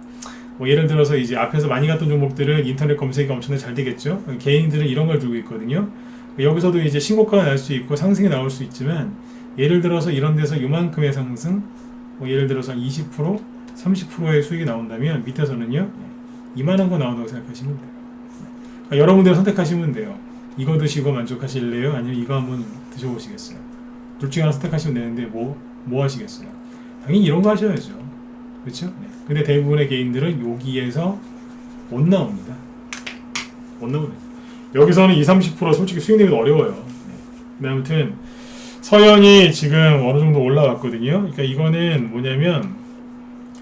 뭐 예를 들어서 이제 앞에서 많이 갔던 종목들은 인터넷 검색이 엄청나게 잘 되겠죠. 개인들은 이런 걸 들고 있거든요. 여기서도 이제 신고가가 날 수 있고 상승이 나올 수 있지만 예를 들어서 이런 데서 이만큼의 상승, 뭐 예를 들어서 20%, 30%의 수익이 나온다면 밑에서는요 이만한 거 나온다고 생각하시면 돼요. 그러니까 여러분들이 선택하시면 돼요. 이거 드시고 만족하실래요? 아니면 이거 한번 드셔보시겠어요? 둘 중에 하나 선택하시면 되는데 뭐 하시겠어요? 당연히 이런 거 하셔야죠. 그렇죠? 근데 대부분의 개인들은 여기에서 못 나옵니다. 못 나옵니다. 여기서는 20-30% 솔직히 수익 내기도 어려워요. 근데 아무튼 서현이 지금 어느 정도 올라왔거든요. 그러니까 이거는 뭐냐면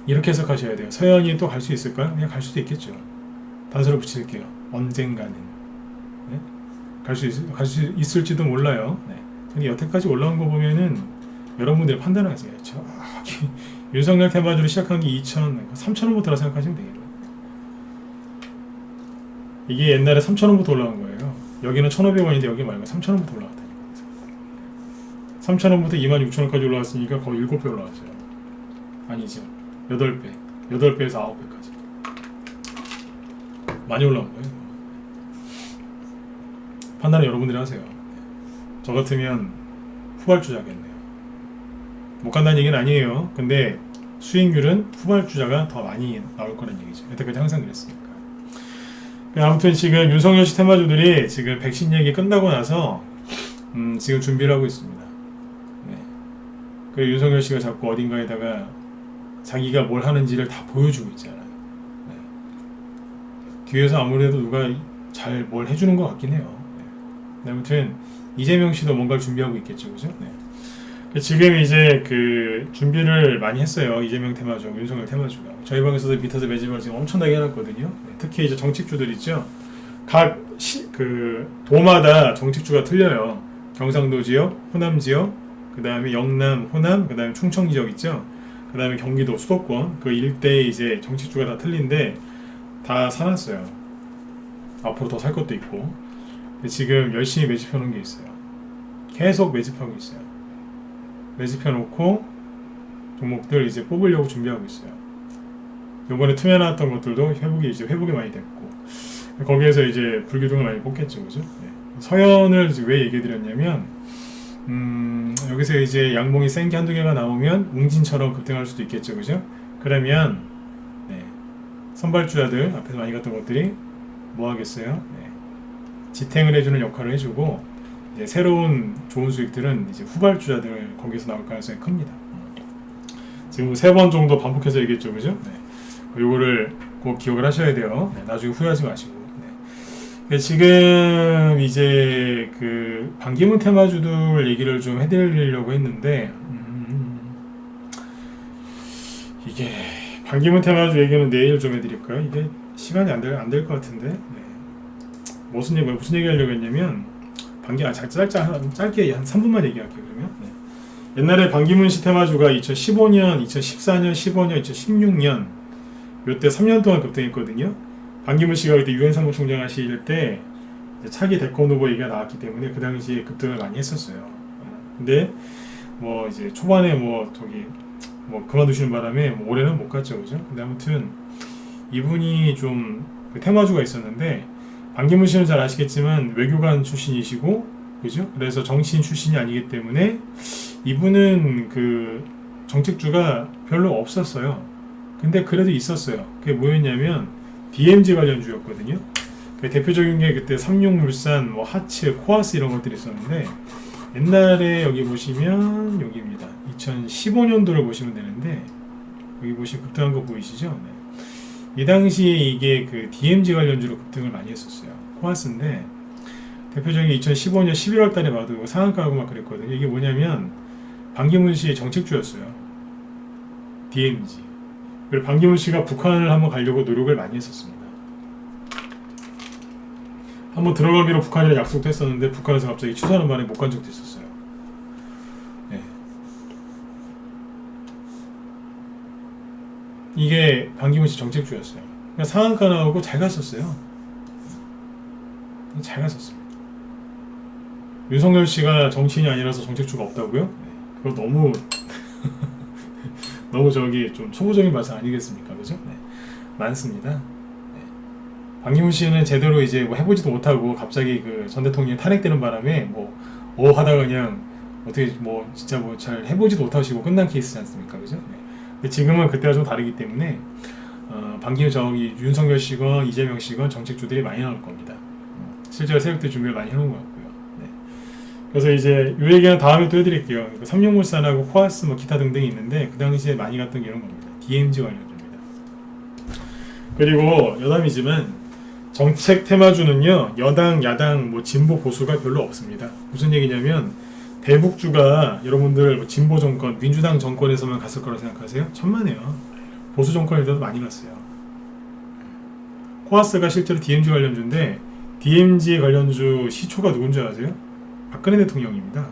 이렇게 해석하셔야 돼요. 서현이 또 갈 수 있을까요? 그냥 갈 수도 있겠죠. 단서를 붙일게요. 언젠가는. 네? 갈 수 있을지도 몰라요. 네. 근데 여태까지 올라온 거 보면은 여러분들이 판단하세요. 윤석열 테마주를 시작한 게 3,000원부터라 생각하시면 되겠네요. 이게 옛날에 3,000원부터 올라온 거예요. 여기는 1,500원인데 여기 말고 3,000원부터 올라왔다. 3,000원부터 26,000원까지 올라왔으니까 거의 7배 올라왔어요. 아니죠. 8배. 8배에서 9배까지. 많이 올라온 거예요. 판단은 여러분들이 하세요. 저 같으면 후발주자겠네요. 못 간다는 얘기는 아니에요. 근데 수익률은 후발주자가 더 많이 나올 거라는 얘기죠. 여태까지 항상 그랬으니까. 아무튼 지금 윤석열 씨 테마주들이 지금 백신 얘기 끝나고 나서 지금 준비를 하고 있습니다. 네. 그리고 윤석열 씨가 자꾸 어딘가에다가 자기가 뭘 하는지를 다 보여주고 있잖아요. 네. 뒤에서 아무래도 누가 잘 뭘 해주는 것 같긴 해요. 네. 아무튼 이재명 씨도 뭔가를 준비하고 있겠죠, 그죠? 네. 지금 이제 그 준비를 많이 했어요. 이재명 테마주, 윤석열 테마주가. 저희 방에서도 밑에서 매집을 지금 엄청나게 해놨거든요. 네. 특히 이제 정책주들 있죠. 그 도마다 정책주가 틀려요. 경상도 지역, 호남 지역, 그 다음에 영남, 호남, 그 다음에 충청 지역 있죠. 그 다음에 경기도 수도권 그 일대에 이제 정책주가 다 틀린데 다 사놨어요. 앞으로 더 살 것도 있고. 지금 열심히 매집해 놓은 게 있어요. 계속 매집하고 있어요. 매집해 놓고 종목들 이제 뽑으려고 준비하고 있어요. 요번에 투매 나왔던 것들도 회복이 많이 됐고, 거기에서 이제 불기둥을 많이 뽑겠죠, 그죠? 네. 서현을 왜 얘기해 드렸냐면, 여기서 이제 양봉이 센 게 한두 개가 나오면 웅진처럼 급등할 수도 있겠죠, 그죠? 그러면 네. 선발주자들 앞에서 많이 갔던 것들이 뭐 하겠어요? 네. 지탱을 해주는 역할을 해주고, 이제 새로운 좋은 수익들은 이제 후발주자들 거기서 나올 가능성이 큽니다. 지금 3번 정도 반복해서 얘기했죠, 그죠? 네. 요거를 꼭 기억을 하셔야 돼요. 네. 나중에 후회하지 마시고. 네. 지금 이제 그 반기문 테마주들 얘기를 좀 해드리려고 했는데, 이게 반기문 테마주 얘기는 내일 좀 해드릴까요? 이게 시간이 안 될 것 같은데. 네. 무슨 얘기 하려고 했냐면, 짧게 한 3분만 얘기할게요, 그러면. 네. 옛날에 반기문 씨 테마주가 2015년, 2014년, 15년, 2016년 요때 3년 동안 급등했거든요. 반기문 씨가 그때 유엔 사무총장 하실 때 차기 대권 후보 얘기가 나왔기 때문에 그 당시에 급등을 많이 했었어요. 근데 뭐 이제 초반에 뭐 그만두시는 바람에 뭐 올해는 못 갔죠, 그죠? 근데 아무튼 이분이 좀 그 테마주가 있었는데, 반기문 씨는 잘 아시겠지만 외교관 출신이시고, 그죠? 그래서 정치인 출신이 아니기 때문에 이분은 그 정책주가 별로 없었어요. 근데 그래도 있었어요. 그게 뭐였냐면 DMZ 관련주였거든요. 대표적인 게 그때 삼육물산, 뭐 하츠, 코아스 이런 것들이 있었는데, 옛날에 여기 보시면 여기입니다. 2015년도를 보시면 되는데, 여기 보시면 급등한 거 보이시죠? 네. 이 당시에 이게 그 DMZ 관련주로 급등을 많이 했었어요. 코아스인데 대표적인 2015년 11월 달에 봐도 상한가하고 막 그랬거든요. 이게 뭐냐면 반기문 씨의 정책주였어요. DMZ. 그리고 반기문 씨가 북한을 한번 가려고 노력을 많이 했었습니다. 한번 들어가기로 북한이랑 약속도 했었는데 북한에서 갑자기 취소하는 바람에 못 간 적도 있었어요. 네. 이게 반기문 씨 정책주였어요. 그러니까 상한가 나오고 잘 갔었어요. 잘 갔었습니다. 윤석열 씨가 정치인이 아니라서 정책주가 없다고요? 네. 그거 너무 너무 좀 초보적인 말씀 아니겠습니까, 그죠? 네. 많습니다. 네. 반기문 씨는 제대로 이제 뭐 해보지도 못하고 갑자기 그 전 대통령이 탄핵되는 바람에 하다가 그냥 어떻게 뭐 진짜 뭐 잘 해보지도 못하시고 끝난 케이스지 않습니까, 그죠? 네. 근데 지금은 그때와 좀 다르기 때문에 윤석열 씨건 이재명 씨건 정책주들이 많이 나올 겁니다. 실제로 세력들 준비를 많이 해놓은 것 같고요. 네. 그래서 이제 이 얘기는 다음에 또 해드릴게요. 삼육물산하고 코아스 뭐 기타 등등이 있는데 그 당시에 많이 갔던 게 이런 겁니다. DMZ 관련주입니다. 그리고 여담이지만 정책 테마주는요, 여당, 야당, 뭐 진보 보수가 별로 없습니다. 무슨 얘기냐면 대북주가 여러분들 뭐 진보 정권, 민주당 정권에서만 갔을 거라고 생각하세요? 천만에요. 보수 정권에서도 많이 갔어요. 코아스가 실제로 DMZ 관련주인데 DMZ 관련주 시초가 누군지 아세요? 박근혜 대통령입니다.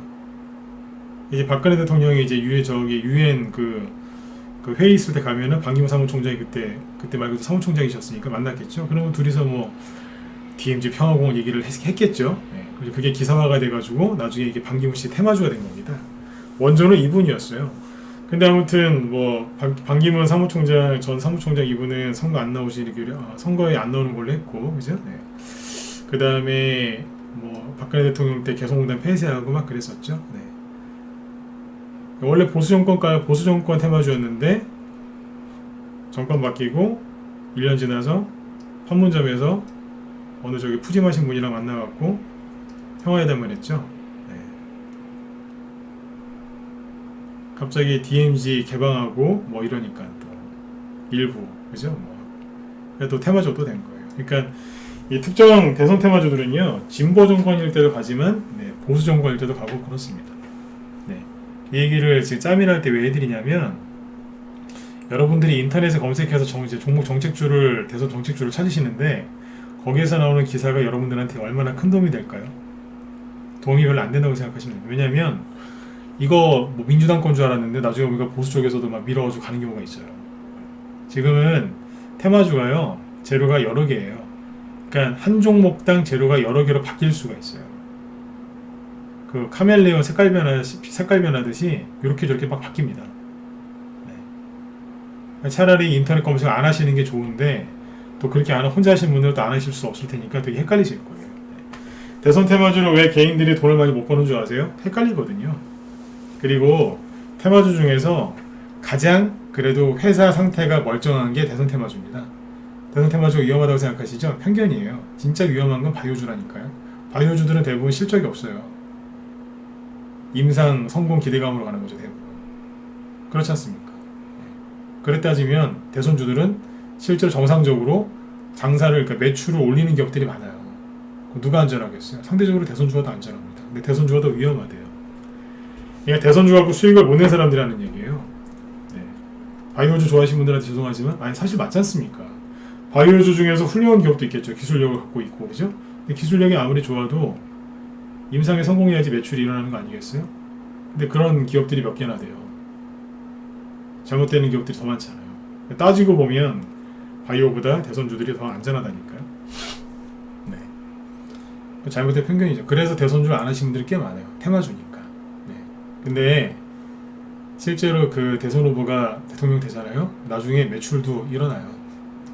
이제 박근혜 대통령이 이제 유엔 그 회의 있을 때 가면은 반기문 사무총장이 그때 말고도 사무총장이셨으니까 만났겠죠. 그러면 둘이서 뭐 DMZ 평화공원 얘기를 했겠죠. 네. 그리고 그게 기사화가 돼가지고 나중에 이게 반기문 씨 테마주가 된 겁니다. 원조는 이분이었어요. 근데 아무튼 뭐 반기문 전 사무총장 이분은 선거에 안 나오는 걸로 했고, 그죠? 네. 그 다음에 뭐 박근혜 대통령 때 개성공단 폐쇄하고 막 그랬었죠. 네. 원래 보수 정권 테마주였는데 정권 바뀌고 1년 지나서 판문점에서 어느 푸짐하신 분이랑 만나갖고 평화회담을 했죠. 네. 갑자기 DMZ 개방하고 뭐 이러니까 또 일부 그죠? 뭐 그래도 테마주도 된 거예요. 그러니까 이 특정 대선 테마주들은요 진보 정권일 때도 가지만 네, 보수 정권일 때도 가고 그렇습니다. 네, 이 얘기를 지금 짬이랄 때 왜 해드리냐면 여러분들이 인터넷에 검색해서 종목 정책주를 대선 정책주를 찾으시는데 거기에서 나오는 기사가 여러분들한테 얼마나 큰 도움이 될까요? 도움이 별로 안 된다고 생각하시면 돼요. 왜냐면 이거 뭐 민주당 건 줄 알았는데 나중에 우리가 보수 쪽에서도 막 밀어가지고 가는 경우가 있어요. 지금은 테마주가요 재료가 여러 개예요. 그러니까 한 종목당 재료가 여러 개로 바뀔 수가 있어요. 그 카멜레온 색깔 변하듯이 이렇게 저렇게 막 바뀝니다. 네. 차라리 인터넷 검색 안 하시는 게 좋은데 또 그렇게 혼자 하시는 분들은 또 안 하실 수 없을 테니까 되게 헷갈리실 거예요. 네. 대선 테마주는 왜 개인들이 돈을 많이 못 버는 줄 아세요? 헷갈리거든요. 그리고 테마주 중에서 가장 그래도 회사 상태가 멀쩡한 게 대선 테마주입니다. 대선 테마주가 위험하다고 생각하시죠? 편견이에요. 진짜 위험한 건 바이오주라니까요. 바이오주들은 대부분 실적이 없어요. 임상 성공 기대감으로 가는 거죠, 대부분. 그렇지 않습니까? 그래 따지면 대선주들은 실제로 정상적으로 장사를, 그러니까 매출을 올리는 기업들이 많아요. 누가 안전하겠어요? 상대적으로 대선주가 더 안전합니다. 근데 대선주가 더 위험하대요. 그러니까 대선주 갖고 수익을 못 낸 사람들이라는 얘기예요. 네. 바이오주 좋아하시는 분들한테 죄송하지만 아니 사실 맞지 않습니까? 바이오주 중에서 훌륭한 기업도 있겠죠. 기술력을 갖고 있고 그죠? 근데 기술력이 아무리 좋아도 임상에 성공해야지 매출이 일어나는 거 아니겠어요? 근데 그런 기업들이 몇 개나 돼요. 잘못되는 기업들이 더 많잖아요. 따지고 보면 바이오보다 대선주들이 더 안전하다니까요. 네. 잘못된 편견이죠. 그래서 대선주를 안 하시는 분들이 꽤 많아요. 테마주니까. 네. 근데 실제로 그 대선 후보가 대통령 되잖아요. 나중에 매출도 일어나요.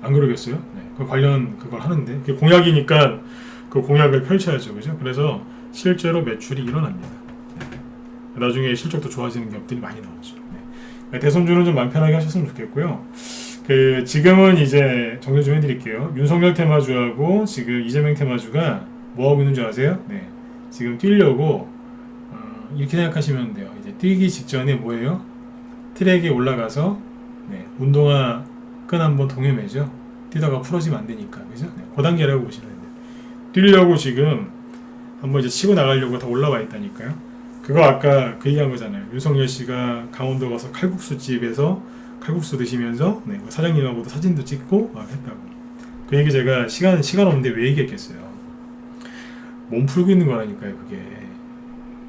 안 그러겠어요? 네. 그 관련 그걸 하는데 그게 공약이니까 그 공약을 펼쳐야죠. 그죠? 그래서 실제로 매출이 일어납니다. 네. 나중에 실적도 좋아지는 기업들이 많이 나오죠. 네. 대선주는 좀 마음 편하게 하셨으면 좋겠고요. 지금은 이제 정리 좀 해드릴게요. 윤석열 테마주하고 지금 이재명 테마주가 뭐 하고 있는 줄 아세요? 네. 지금 뛰려고 이렇게 생각하시면 돼요. 이제 뛰기 직전에 뭐예요? 트랙에 올라가서 네. 운동화 끈 한번 동여매죠. 뛰다가 풀어지면 안 되니까, 그죠? 네. 그 단계라고 보시면 돼요. 뛰려고 지금 한번 이제 치고 나가려고 다 올라와 있다니까요. 그거 아까 그 얘기한 거잖아요. 윤석열 씨가 강원도 가서 칼국수 집에서 칼국수 드시면서 네, 사장님하고도 사진도 찍고 막 했다고. 그 얘기 제가 시간 없는데 왜 얘기했겠어요. 몸 풀고 있는 거라니까요. 그게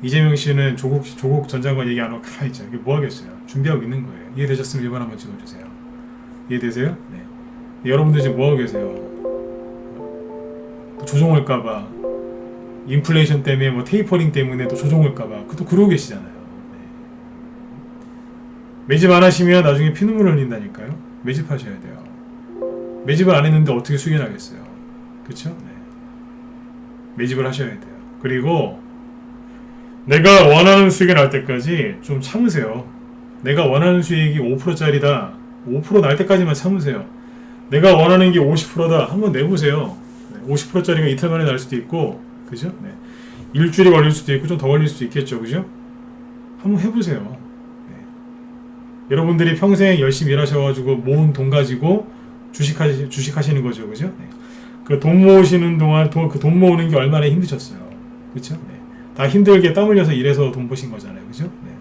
이재명 씨는 조국 전 장관 얘기 안 하고 가만히 있잖아요. 이게 뭐 하겠어요. 준비하고 있는 거예요. 이해되셨으면 1번 한번 찍어주세요. 이해되세요? 네. 여러분들 지금 뭐 하고 계세요? 조종할까봐 인플레이션 때문에 뭐 테이퍼링 때문에 또 조종할까봐 또 그러고 계시잖아요. 네. 매집 안 하시면 나중에 피눈물 흘린다니까요. 매집하셔야 돼요. 매집을 안 했는데 어떻게 수익이 나겠어요. 그쵸? 네. 매집을 하셔야 돼요. 그리고 내가 원하는 수익이 날 때까지 좀 참으세요. 내가 원하는 수익이 5%짜리다. 5% 날 때까지만 참으세요. 내가 원하는 게 50%다. 한번 내보세요. 50%짜리가 이틀 만에 날 수도 있고, 그죠? 네. 일주일이 걸릴 수도 있고, 좀 더 걸릴 수도 있겠죠, 그죠? 한번 해보세요. 네. 여러분들이 평생 열심히 일하셔가지고 모은 돈 가지고 주식하시는 거죠, 그죠? 네. 그 돈 모으시는 동안 그 돈 모으는 게 얼마나 힘드셨어요, 그죠? 네. 다 힘들게 땀 흘려서 일해서 돈 버신 거잖아요, 그죠? 네.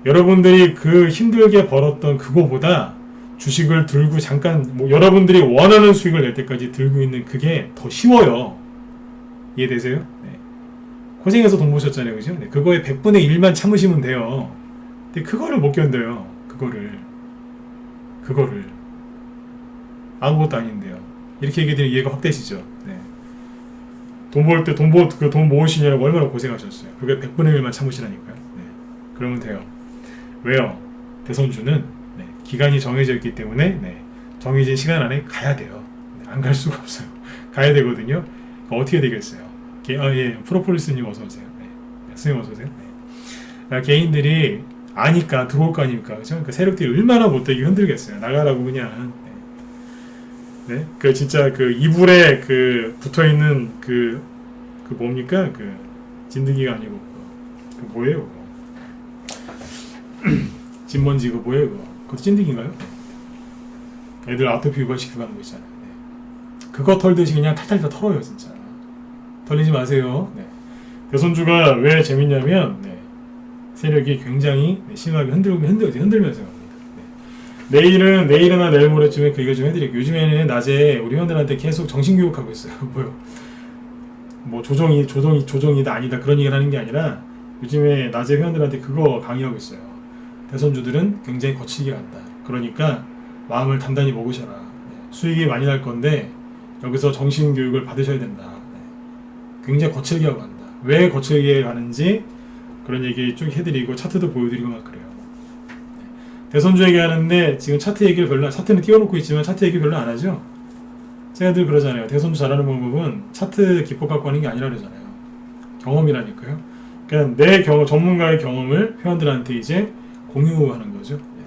여러분들이 그 힘들게 벌었던 그거보다 주식을 들고 잠깐 여러분들이 원하는 수익을 낼 때까지 들고 있는 그게 더 쉬워요. 이해되세요? 네. 고생해서 돈 모셨잖아요, 그죠? 네. 그거에 100분의 1만 참으시면 돼요. 근데 그거를 못 견뎌요. 그거를 아무것도 아닌데요. 이렇게 얘기되면 이해가 확 되시죠? 네. 돈 모을 때 돈 모으시냐고 얼마나 고생하셨어요. 그게 100분의 1만 참으시라니까요. 네. 그러면 돼요. 왜요? 대선주는 네. 기간이 정해져 있기 때문에 네. 정해진 시간 안에 가야 돼요. 네. 안 갈 수가 없어요. 가야 되거든요. 어떻게 되겠어요? 예, 프로폴리스님 어서오세요. 네. 스님 어서오세요. 네. 개인들이 아니까 들어올 거 아닙니까? 그죠? 그러니까 세력들이 얼마나 못되게 흔들겠어요. 나가라고 그냥. 네? 그 진짜 그 이불에 그 붙어 있는 그 뭡니까? 그 진드기가 아니고 그 뭐예요? 진먼지 이거 뭐예요 이거? 그것도 찐득인가요? 애들 아토피 유발시키고 하는 거 있잖아요. 네. 그거 털듯이 그냥 탈탈 다 털어요 진짜. 털리지 마세요. 네. 대선주가 왜 재밌냐면 네. 세력이 굉장히 심하게 흔들면서 갑니다. 네. 내일이나 내일 모레쯤에 그 얘기 좀 해드릴게요. 요즘에는 낮에 우리 회원들한테 계속 정신교육하고 있어요. 뭐요? 뭐 조정이다 아니다 그런 얘기를 하는 게 아니라 요즘에 낮에 회원들한테 그거 강의하고 있어요. 대선주들은 굉장히 거칠게 간다. 그러니까 마음을 단단히 먹으셔라. 네. 수익이 많이 날 건데 여기서 정신교육을 받으셔야 된다. 네. 굉장히 거칠게 하고 간다. 왜 거칠게 가는지 그런 얘기 쭉 해드리고 차트도 보여드리고 막 그래요. 네. 대선주 얘기하는데 지금 차트 얘기를 차트는 띄워놓고 있지만 차트 얘기 별로 안 하죠. 제가 늘 그러잖아요. 대선주 잘하는 방법은 차트 기법 갖고 하는 게 아니라 그러잖아요. 경험이라니까요. 그냥 내 전문가의 경험을 회원들한테 이제 공유하는 거죠. 네.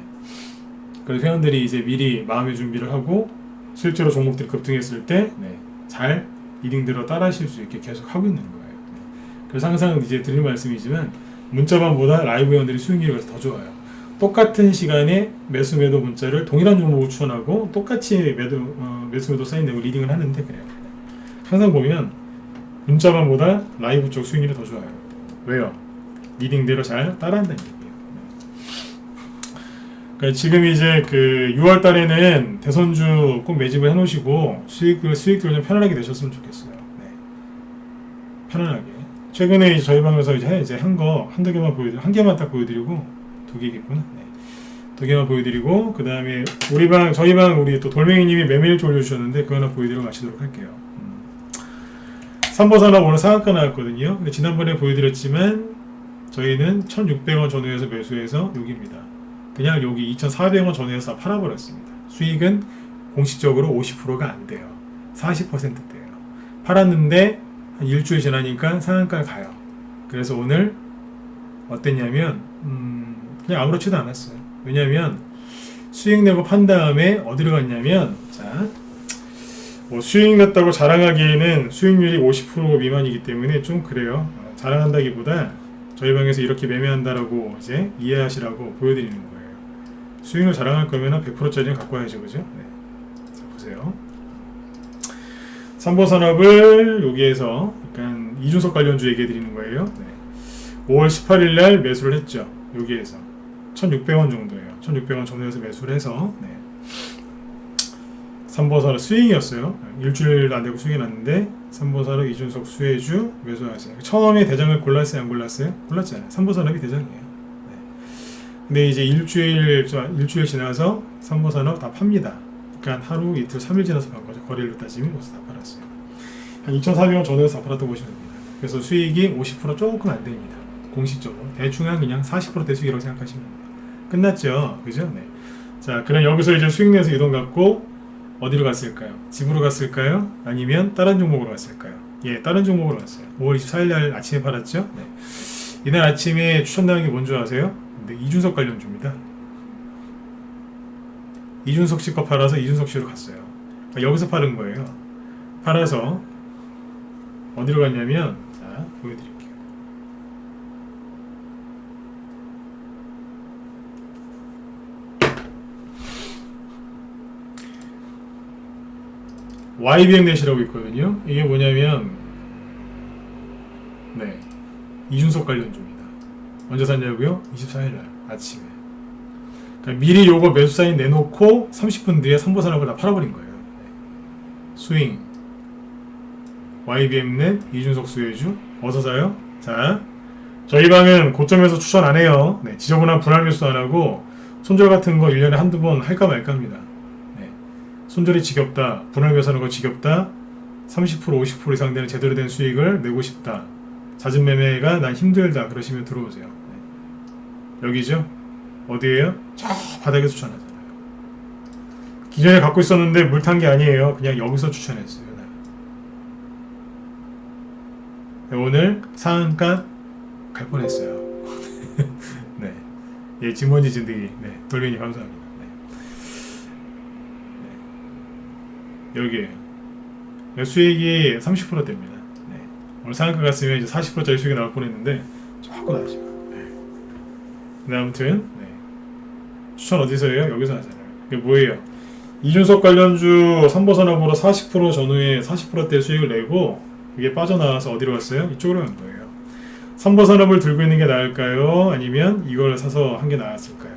그래서 회원들이 이제 미리 마음의 준비를 하고 실제로 종목들이 급등했을 때 잘 리딩대로 따라하실 수 있게 계속 하고 있는 거예요. 네. 그래서 항상 이제 드리는 말씀이지만 문자반보다 라이브 회원들이 수익률이 더 좋아요. 똑같은 시간에 매수 매도 문자를 동일한 종목을 추천하고 똑같이 매수 매도 사인 내고 리딩을 하는데 그래요. 항상 보면 문자반보다 라이브 쪽 수익률이 더 좋아요. 왜요? 리딩대로 잘 따라한다는 얘기예요. 그러니까 지금 이제 그 6월 달에는 대선주 꼭 매집을 해놓으시고 수익들을 좀 편안하게 내셨으면 좋겠어요. 네. 편안하게. 최근에 이제 저희 방에서 이제 한두 개만 한 개만 딱 보여드리고 두 개겠구나. 네. 두 개만 보여드리고 그 다음에 저희 방 우리 또 돌멩이님이 매매일주 올려주셨는데 그거 하나 보여드리고 마치도록 할게요. 삼보산업 오늘 상한가 나왔거든요. 근데 지난번에 보여드렸지만 저희는 1,600원 전후에서 매수해서 여기입니다. 그냥 여기 2,400원 전후에서 다 팔아버렸습니다. 수익은 공식적으로 50%가 안 돼요. 40%대예요. 팔았는데 한 일주일 지나니까 상한가를 가요. 그래서 오늘 어땠냐면 그냥 아무렇지도 않았어요. 왜냐면 수익 내고 판 다음에 어디로 갔냐면 자, 뭐 수익 냈다고 자랑하기에는 수익률이 50% 미만이기 때문에 좀 그래요. 자랑한다기보다 저희 방에서 이렇게 매매한다라고 이제 이해하시라고 보여드리는 거예요. 수익을 자랑할 거면 100%짜리는 갖고 와야죠, 그죠? 네. 자, 보세요. 삼보산업을 여기에서 약간 이준석 관련주 얘기해 드리는 거예요. 네. 5월 18일 날 매수를 했죠. 여기에서 1,600원 정도예요. 1,600원 전후에서 매수를 해서 네. 삼보산업 수익이었어요. 일주일도 안 되고 수익이 났는데 삼보산업 이준석 수혜주 매수하세요. 처음에 대장을 골랐어요, 안 골랐어요? 골랐잖아요. 삼보산업이 대장이에요. 네. 근데 이제 일주일 지나서 삼보산업 다 팝니다. 그러니까 하루, 이틀, 3일 지나서 판 거죠. 거래일로 따지면 벌써 다 팔았어요. 한 2,400원 전후에서 다 팔았다고 보시면 됩니다. 그래서 수익이 50% 조금 안 됩니다. 공식적으로. 대충 한 그냥 40%대 수익이라고 생각하시면 됩니다. 끝났죠? 그죠? 네. 자, 그럼 여기서 이제 수익 내서 이동 갖고 어디로 갔을까요? 집으로 갔을까요? 아니면 다른 종목으로 갔을까요? 예, 다른 종목으로 갔어요. 5월 24일 날 아침에 팔았죠? 네. 이날 아침에 추천당한 게 뭔지 아세요? 네, 이준석 관련주입니다. 이준석 씨 거 팔아서 이준석 씨로 갔어요. 그러니까 여기서 팔은 거예요. 팔아서 어디로 갔냐면 자, 보여드릴게요. YBM 넷이라고 있거든요. 이게 뭐냐면 네, 이준석 관련주입니다. 언제 샀냐고요? 24일날 아침에. 그러니까 미리 요거 매수 사인 내놓고 30분 뒤에 삼보산업을 다 팔아버린 거예요. 네. 스윙 YBM 넷 이준석 수혜주 어디서 사요? 자, 저희 방은 고점에서 추천 안 해요. 네, 지저분한 분할 매수 안 하고 손절 같은 거 1년에 한두 번 할까 말까 합니다. 손절이 지겹다, 분할 매수하는 거 지겹다, 30% 50% 이상 되는 제대로 된 수익을 내고 싶다, 잦은 매매가 난 힘들다 그러시면 들어오세요. 네. 여기죠? 어디에요? 저 바닥에서 추천하잖아요. 기존에 갖고 있었는데 물 탄 게 아니에요. 그냥 여기서 추천했어요. 네. 오늘 상한가 갈 뻔했어요. 네, 예, 진먼지 진드기, 네, 돌변이 감사합니다. 여기에요. 수익이 30% 됩니다. 네. 오늘 상한가 갔으면 이제 40%짜리 수익이 나올 뻔했는데 자꾸 나죠. 네. 근데 아무튼 네. 추천 어디서 해요? 여기서 하잖아요. 이게 뭐예요? 이준석 관련주 삼보산업으로 40% 전후에 40%대 수익을 내고 이게 빠져나와서 어디로 갔어요? 이쪽으로 간 거예요. 삼보산업을 들고 있는 게 나을까요? 아니면 이걸 사서 한 게 나았을까요?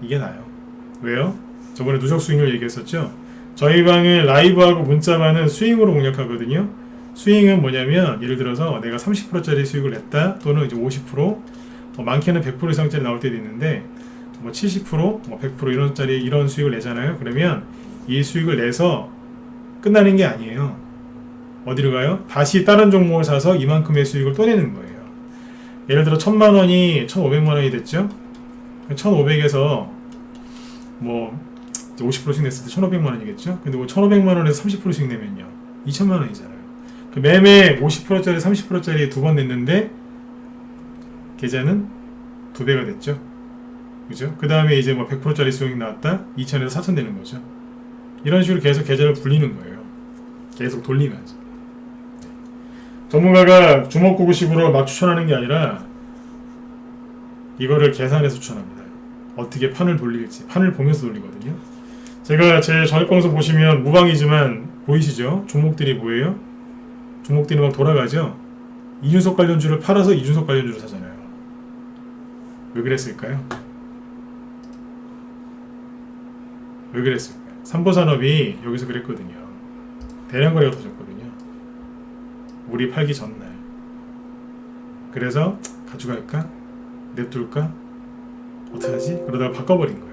이게 나아요. 왜요? 저번에 누적 수익률 얘기했었죠? 저희 방은 라이브하고 문자만은 스윙으로 공략하거든요. 스윙은 뭐냐면 예를 들어서 내가 30%짜리 수익을 냈다 또는 이제 50% 많게는 100% 이상짜리 나올 때도 있는데 뭐 70%, 뭐 100% 이런 수익을 내잖아요. 그러면 이 수익을 내서 끝나는 게 아니에요. 어디로 가요? 다시 다른 종목을 사서 이만큼의 수익을 또 내는 거예요. 예를 들어 1000만 원이 1500만 원이 됐죠? 1500에서 뭐 50%씩 냈을 때 1500만 원이겠죠? 근데 뭐 1500만 원에서 30%씩 내면요. 2000만 원이잖아요. 그 매매 50%짜리 30%짜리 두 번 냈는데 계좌는 2배가 됐죠. 그죠? 그 다음에 이제 뭐 100%짜리 수익이 나왔다? 2000에서 4000 되는 거죠. 이런 식으로 계속 계좌를 불리는 거예요. 계속 돌리면서. 전문가가 주먹구구식으로 막 추천하는 게 아니라 이거를 계산해서 추천합니다. 어떻게 판을 돌릴지. 판을 보면서 돌리거든요. 제가 제 전액방송 보시면 무방이지만 보이시죠? 종목들이 뭐예요? 종목들이 막 돌아가죠? 이준석 관련주를 팔아서 이준석 관련주를 사잖아요. 왜 그랬을까요? 왜 그랬을까요? 삼보산업이 여기서 그랬거든요. 대량 거래가 터졌거든요. 우리 팔기 전날. 그래서 가져갈까? 냅둘까? 어떡하지? 그러다가 바꿔버린 거예요.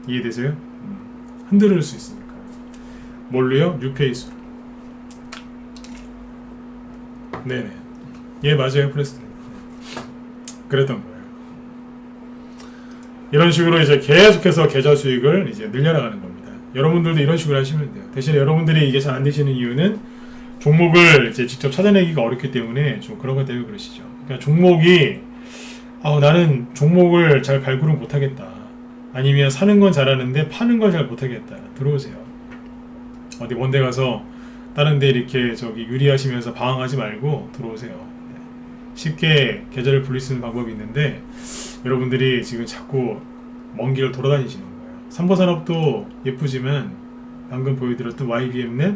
이해되세요? 흔들을 수 있으니까. 뭘로요? 뉴페이스로. 네네. 예, 맞아요. 프레스ton. 그랬던 거예요. 이런 식으로 이제 계속해서 계좌 수익을 이제 늘려나가는 겁니다. 여러분들도 이런 식으로 하시면 돼요. 대신에 여러분들이 이게 잘 안 되시는 이유는 종목을 이제 직접 찾아내기가 어렵기 때문에 좀 그런 것 때문에 그러시죠. 그러니까 종목이 나는 종목을 잘 발굴을 못하겠다. 아니면 사는 건 잘하는데 파는 걸 잘 못하겠다. 들어오세요. 어디 원대 가서 다른 데 이렇게 유리하시면서 방황하지 말고 들어오세요. 쉽게 계좌를 불릴 수 있는 방법이 있는데 여러분들이 지금 자꾸 먼 길을 돌아다니시는 거예요. 삼보산업도 예쁘지만 방금 보여드렸던 YBM넷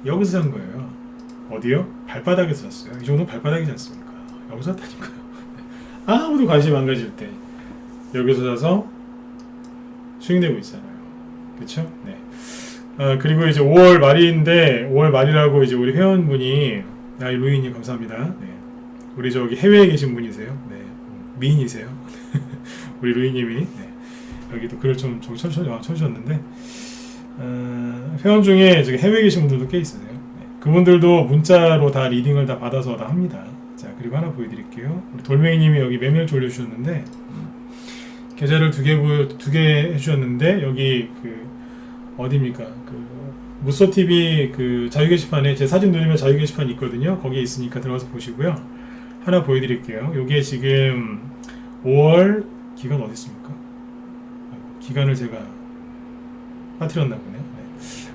여기서 산 거예요. 어디요? 발바닥에서 샀어요. 이 정도 발바닥이지 않습니까? 여기서 샀다니까요. 아무도 관심 안 가질 때 여기서 사서 수익 내고 있잖아요. 그쵸? 네. 그리고 이제 5월 말인데 5월 말이라고 이제 우리 회원분이 루이님 감사합니다. 네. 우리 해외에 계신 분이세요. 네. 미인이세요. 우리 루이님이 네. 여기도 글을 좀 쳐주셨는데 회원 중에 해외에 계신 분들도 꽤 있으세요. 네. 그분들도 문자로 다 리딩을 다 받아서 다 합니다. 자, 그리고 하나 보여드릴게요. 우리 돌멩이님이 여기 매매일주 올려주셨는데 계좌를 두 개 해주셨는데 여기 어디입니까? 무쏘TV 자유 게시판에 제 사진 누르면 자유 게시판이 있거든요. 거기에 있으니까 들어가서 보시고요. 하나 보여드릴게요. 요게 지금 5월 기간 어디 있습니까? 기간을 제가 빠뜨렸나 보네요.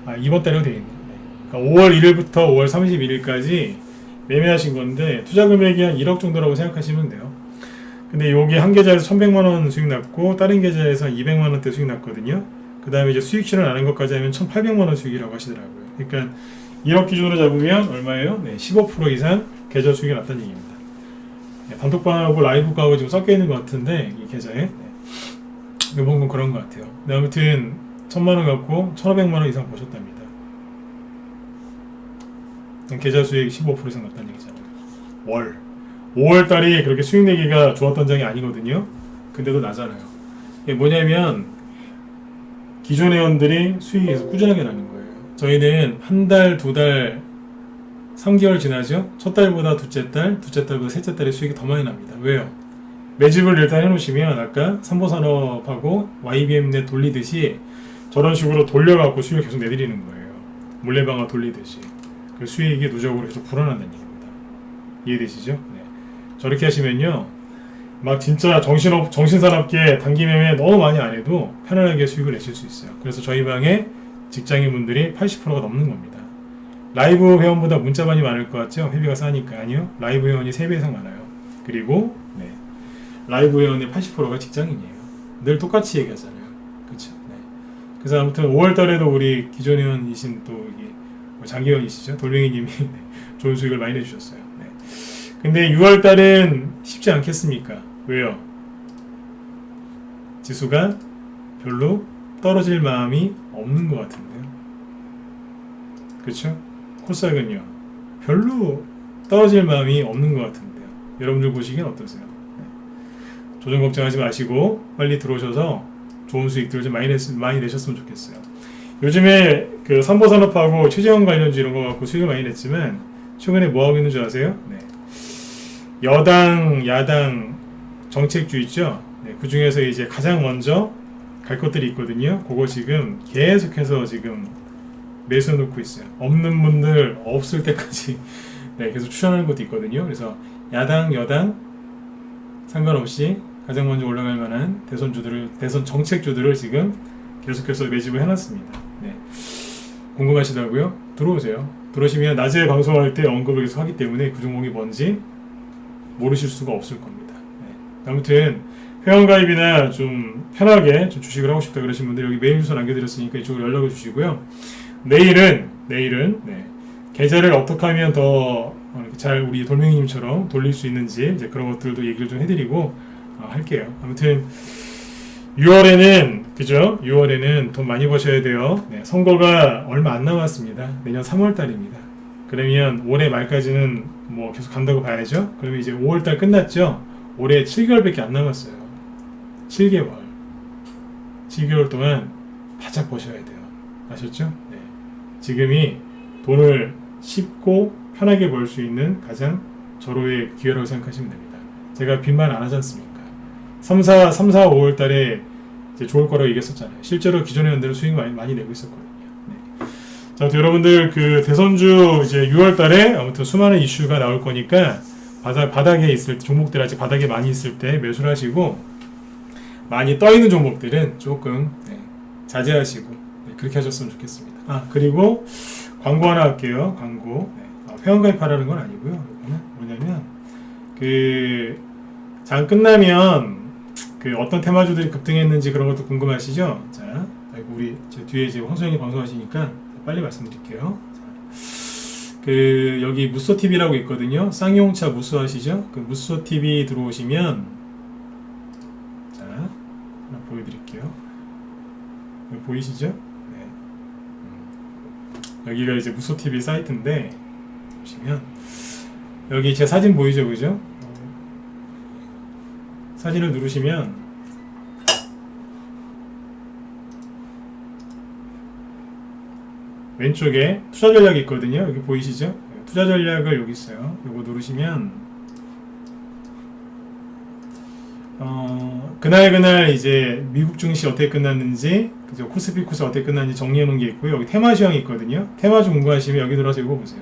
네. 이번 달에 되어 있네요. 네. 그러니까 5월 1일부터 5월 31일까지 매매하신 건데 투자 금액이 한 1억 정도라고 생각하시면 돼요. 근데 여기 한 계좌에서 1100만원 수익 났고 다른 계좌에서 200만원대 수익 났거든요. 그 다음에 이제 수익 실현 안 한 것까지 하면 1800만원 수익이라고 하시더라고요. 그러니까 1억 기준으로 잡으면 얼마예요? 네, 15% 이상 계좌 수익이 났다는 얘기입니다. 네, 단톡방하고 라이브하고 지금 섞여 있는 것 같은데 이 계좌에 네. 이번 건 그런 것 같아요. 네, 아무튼 1000만원 갖고 1500만원 이상 보셨답니다. 계좌 수익 15% 이상 났다는 얘기잖아요. 5월달이 그렇게 수익 내기가 좋았던 장이 아니거든요. 근데도 나잖아요. 이게 뭐냐면 기존 회원들이 수익이 계속 꾸준하게 나는 거예요. 저희는 한 달, 두 달, 3개월 지나죠? 첫 달보다 둘째 달, 둘째 달보다 셋째 달에 수익이 더 많이 납니다. 왜요? 매집을 일단 해놓으시면 아까 삼보산업하고 YBM넷 돌리듯이 저런 식으로 돌려갖고 수익을 계속 내드리는 거예요. 물레방아 돌리듯이. 그 수익이 누적으로 계속 불어난다는 얘기입니다. 이해되시죠? 네. 저렇게 하시면요. 막 진짜 정신사납게 단기 매매 너무 많이 안 해도 편안하게 수익을 내실 수 있어요. 그래서 저희 방에 직장인분들이 80%가 넘는 겁니다. 라이브 회원보다 문자 많이 많을 것 같죠? 회비가 싸니까. 아니요. 라이브 회원이 3배 이상 많아요. 그리고 라이브 회원의 80%가 직장인이에요. 늘 똑같이 얘기하잖아요. 그렇죠? 그래서 아무튼 5월달에도 우리 기존 회원이신 또 이게 장기회원이시죠? 돌멩이님이 좋은 수익을 많이 내주셨어요. 근데 6월달은 쉽지 않겠습니까? 왜요? 지수가 별로 떨어질 마음이 없는 것 같은데요. 그렇죠? 코스닥은요 별로 떨어질 마음이 없는 것 같은데요. 여러분들 보시기엔 어떠세요? 조정 걱정하지 마시고 빨리 들어오셔서 좋은 수익들을 좀 많이 내셨으면 좋겠어요. 요즘에 그 삼보산업하고 최재원 관련주 이런 거 갖고 수익을 많이 냈지만 최근에 뭐 하고 있는 줄 아세요? 여당, 야당 정책주 있죠? 그 중에서 이제 가장 먼저 갈 것들이 있거든요. 그거 지금 계속해서 지금 매수해 놓고 있어요. 없는 분들 없을 때까지 계속 추천하는 것도 있거든요. 그래서 야당, 여당 상관없이 가장 먼저 올라갈 만한 대선 정책주들을 지금 계속해서 매집을 해놨습니다. 궁금하시다고요? 들어오세요. 들어오시면 낮에 방송할 때 언급을 계속 하기 때문에 그 종목이 뭔지 모르실 수가 없을 겁니다. 아무튼 회원가입이나 좀 편하게 좀 주식을 하고 싶다 그러신 분들 여기 메일 주소 남겨드렸으니까 이쪽으로 연락을 주시고요. 내일은 계좌를 어떻게 하면 더 잘 우리 돌멩이님처럼 돌릴 수 있는지 이제 그런 것들도 얘기를 좀 해드리고 할게요. 아무튼 6월에는 그죠? 6월에는 돈 많이 버셔야 돼요. 선거가 얼마 안 남았습니다. 내년 3월달입니다. 그러면 올해 말까지는 뭐 계속 간다고 봐야죠. 그러면 이제 5월달 끝났죠. 올해 7개월밖에 안 남았어요. 7개월 동안 바짝 버셔야 돼요. 아셨죠? 지금이 돈을 쉽고 편하게 벌 수 있는 가장 절호의 기회라고 생각하시면 됩니다. 제가 빈말 안 하지 않습니까? 3, 4, 5월 달에 이제 좋을 거라고 얘기했었잖아요. 실제로 기존의 회원들은 수익 많이 내고 있었거든요. 자, 여러분들 그 대선주 이제 6월 달에 아무튼 수많은 이슈가 나올 거니까 바닥에 있을 때, 종목들 아직 바닥에 많이 있을 때 매수를 하시고 많이 떠 있는 종목들은 조금 자제하시고 그렇게 하셨으면 좋겠습니다. 그리고 광고 하나 할게요. 광고. 회원가입하라는 건 아니고요. 뭐냐면 장 끝나면 어떤 테마주들이 급등했는지 그런 것도 궁금하시죠? 자, 우리 제 뒤에 이제 황소영이 방송하시니까 빨리 말씀드릴게요. 여기 무쏘TV라고 있거든요. 쌍용차 무쏘 아시죠? 그 무쏘TV 들어오시면 자, 하나 보여드릴게요. 보이시죠? 여기가 이제 무쏘TV 사이트인데 보시면 여기 제 사진 보이죠? 그죠? 사진을 누르시면 왼쪽에 투자 전략이 있거든요. 여기 보이시죠? 투자 전략을 여기 있어요. 이거 누르시면 그날 이제 미국 증시 어떻게 끝났는지, 그죠? 코스피 코스 어떻게 끝났는지 정리해 놓은 게 있고요. 여기 테마주 형이 있거든요. 테마주 궁금하시면 여기 들어와서 이거 보세요.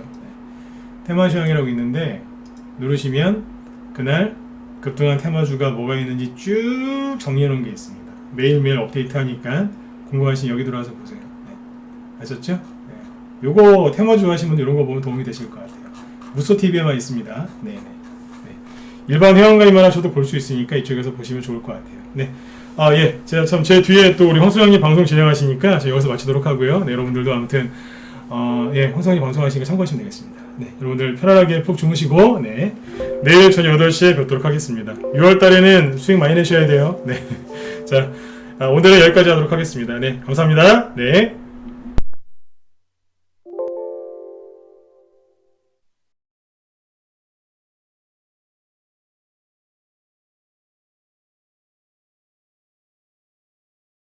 테마주 형이라고 있는데 누르시면 그날 급등한 테마주가 뭐가 있는지 쭉 정리해 놓은 게 있습니다. 매일매일 업데이트 하니까 궁금하시면 여기 들어와서 보세요. 아셨죠? 요거 테마주 하시는 분들 이런 거 보면 도움이 되실 것 같아요. 무쏘TV에만 있습니다. 일반 회원가입만 하셔도 볼 수 있으니까 이쪽에서 보시면 좋을 것 같아요. 예. 제가 참 제 뒤에 또 우리 황소영님 방송 진행하시니까 제가 여기서 마치도록 하고요. 여러분들도 아무튼 황소영님 방송하시니까 참고하시면 되겠습니다. 여러분들 편안하게 푹 주무시고 내일 저녁 8시에 뵙도록 하겠습니다. 6월 달에는 수익 많이 내셔야 돼요. 자, 오늘은 여기까지 하도록 하겠습니다. 감사합니다.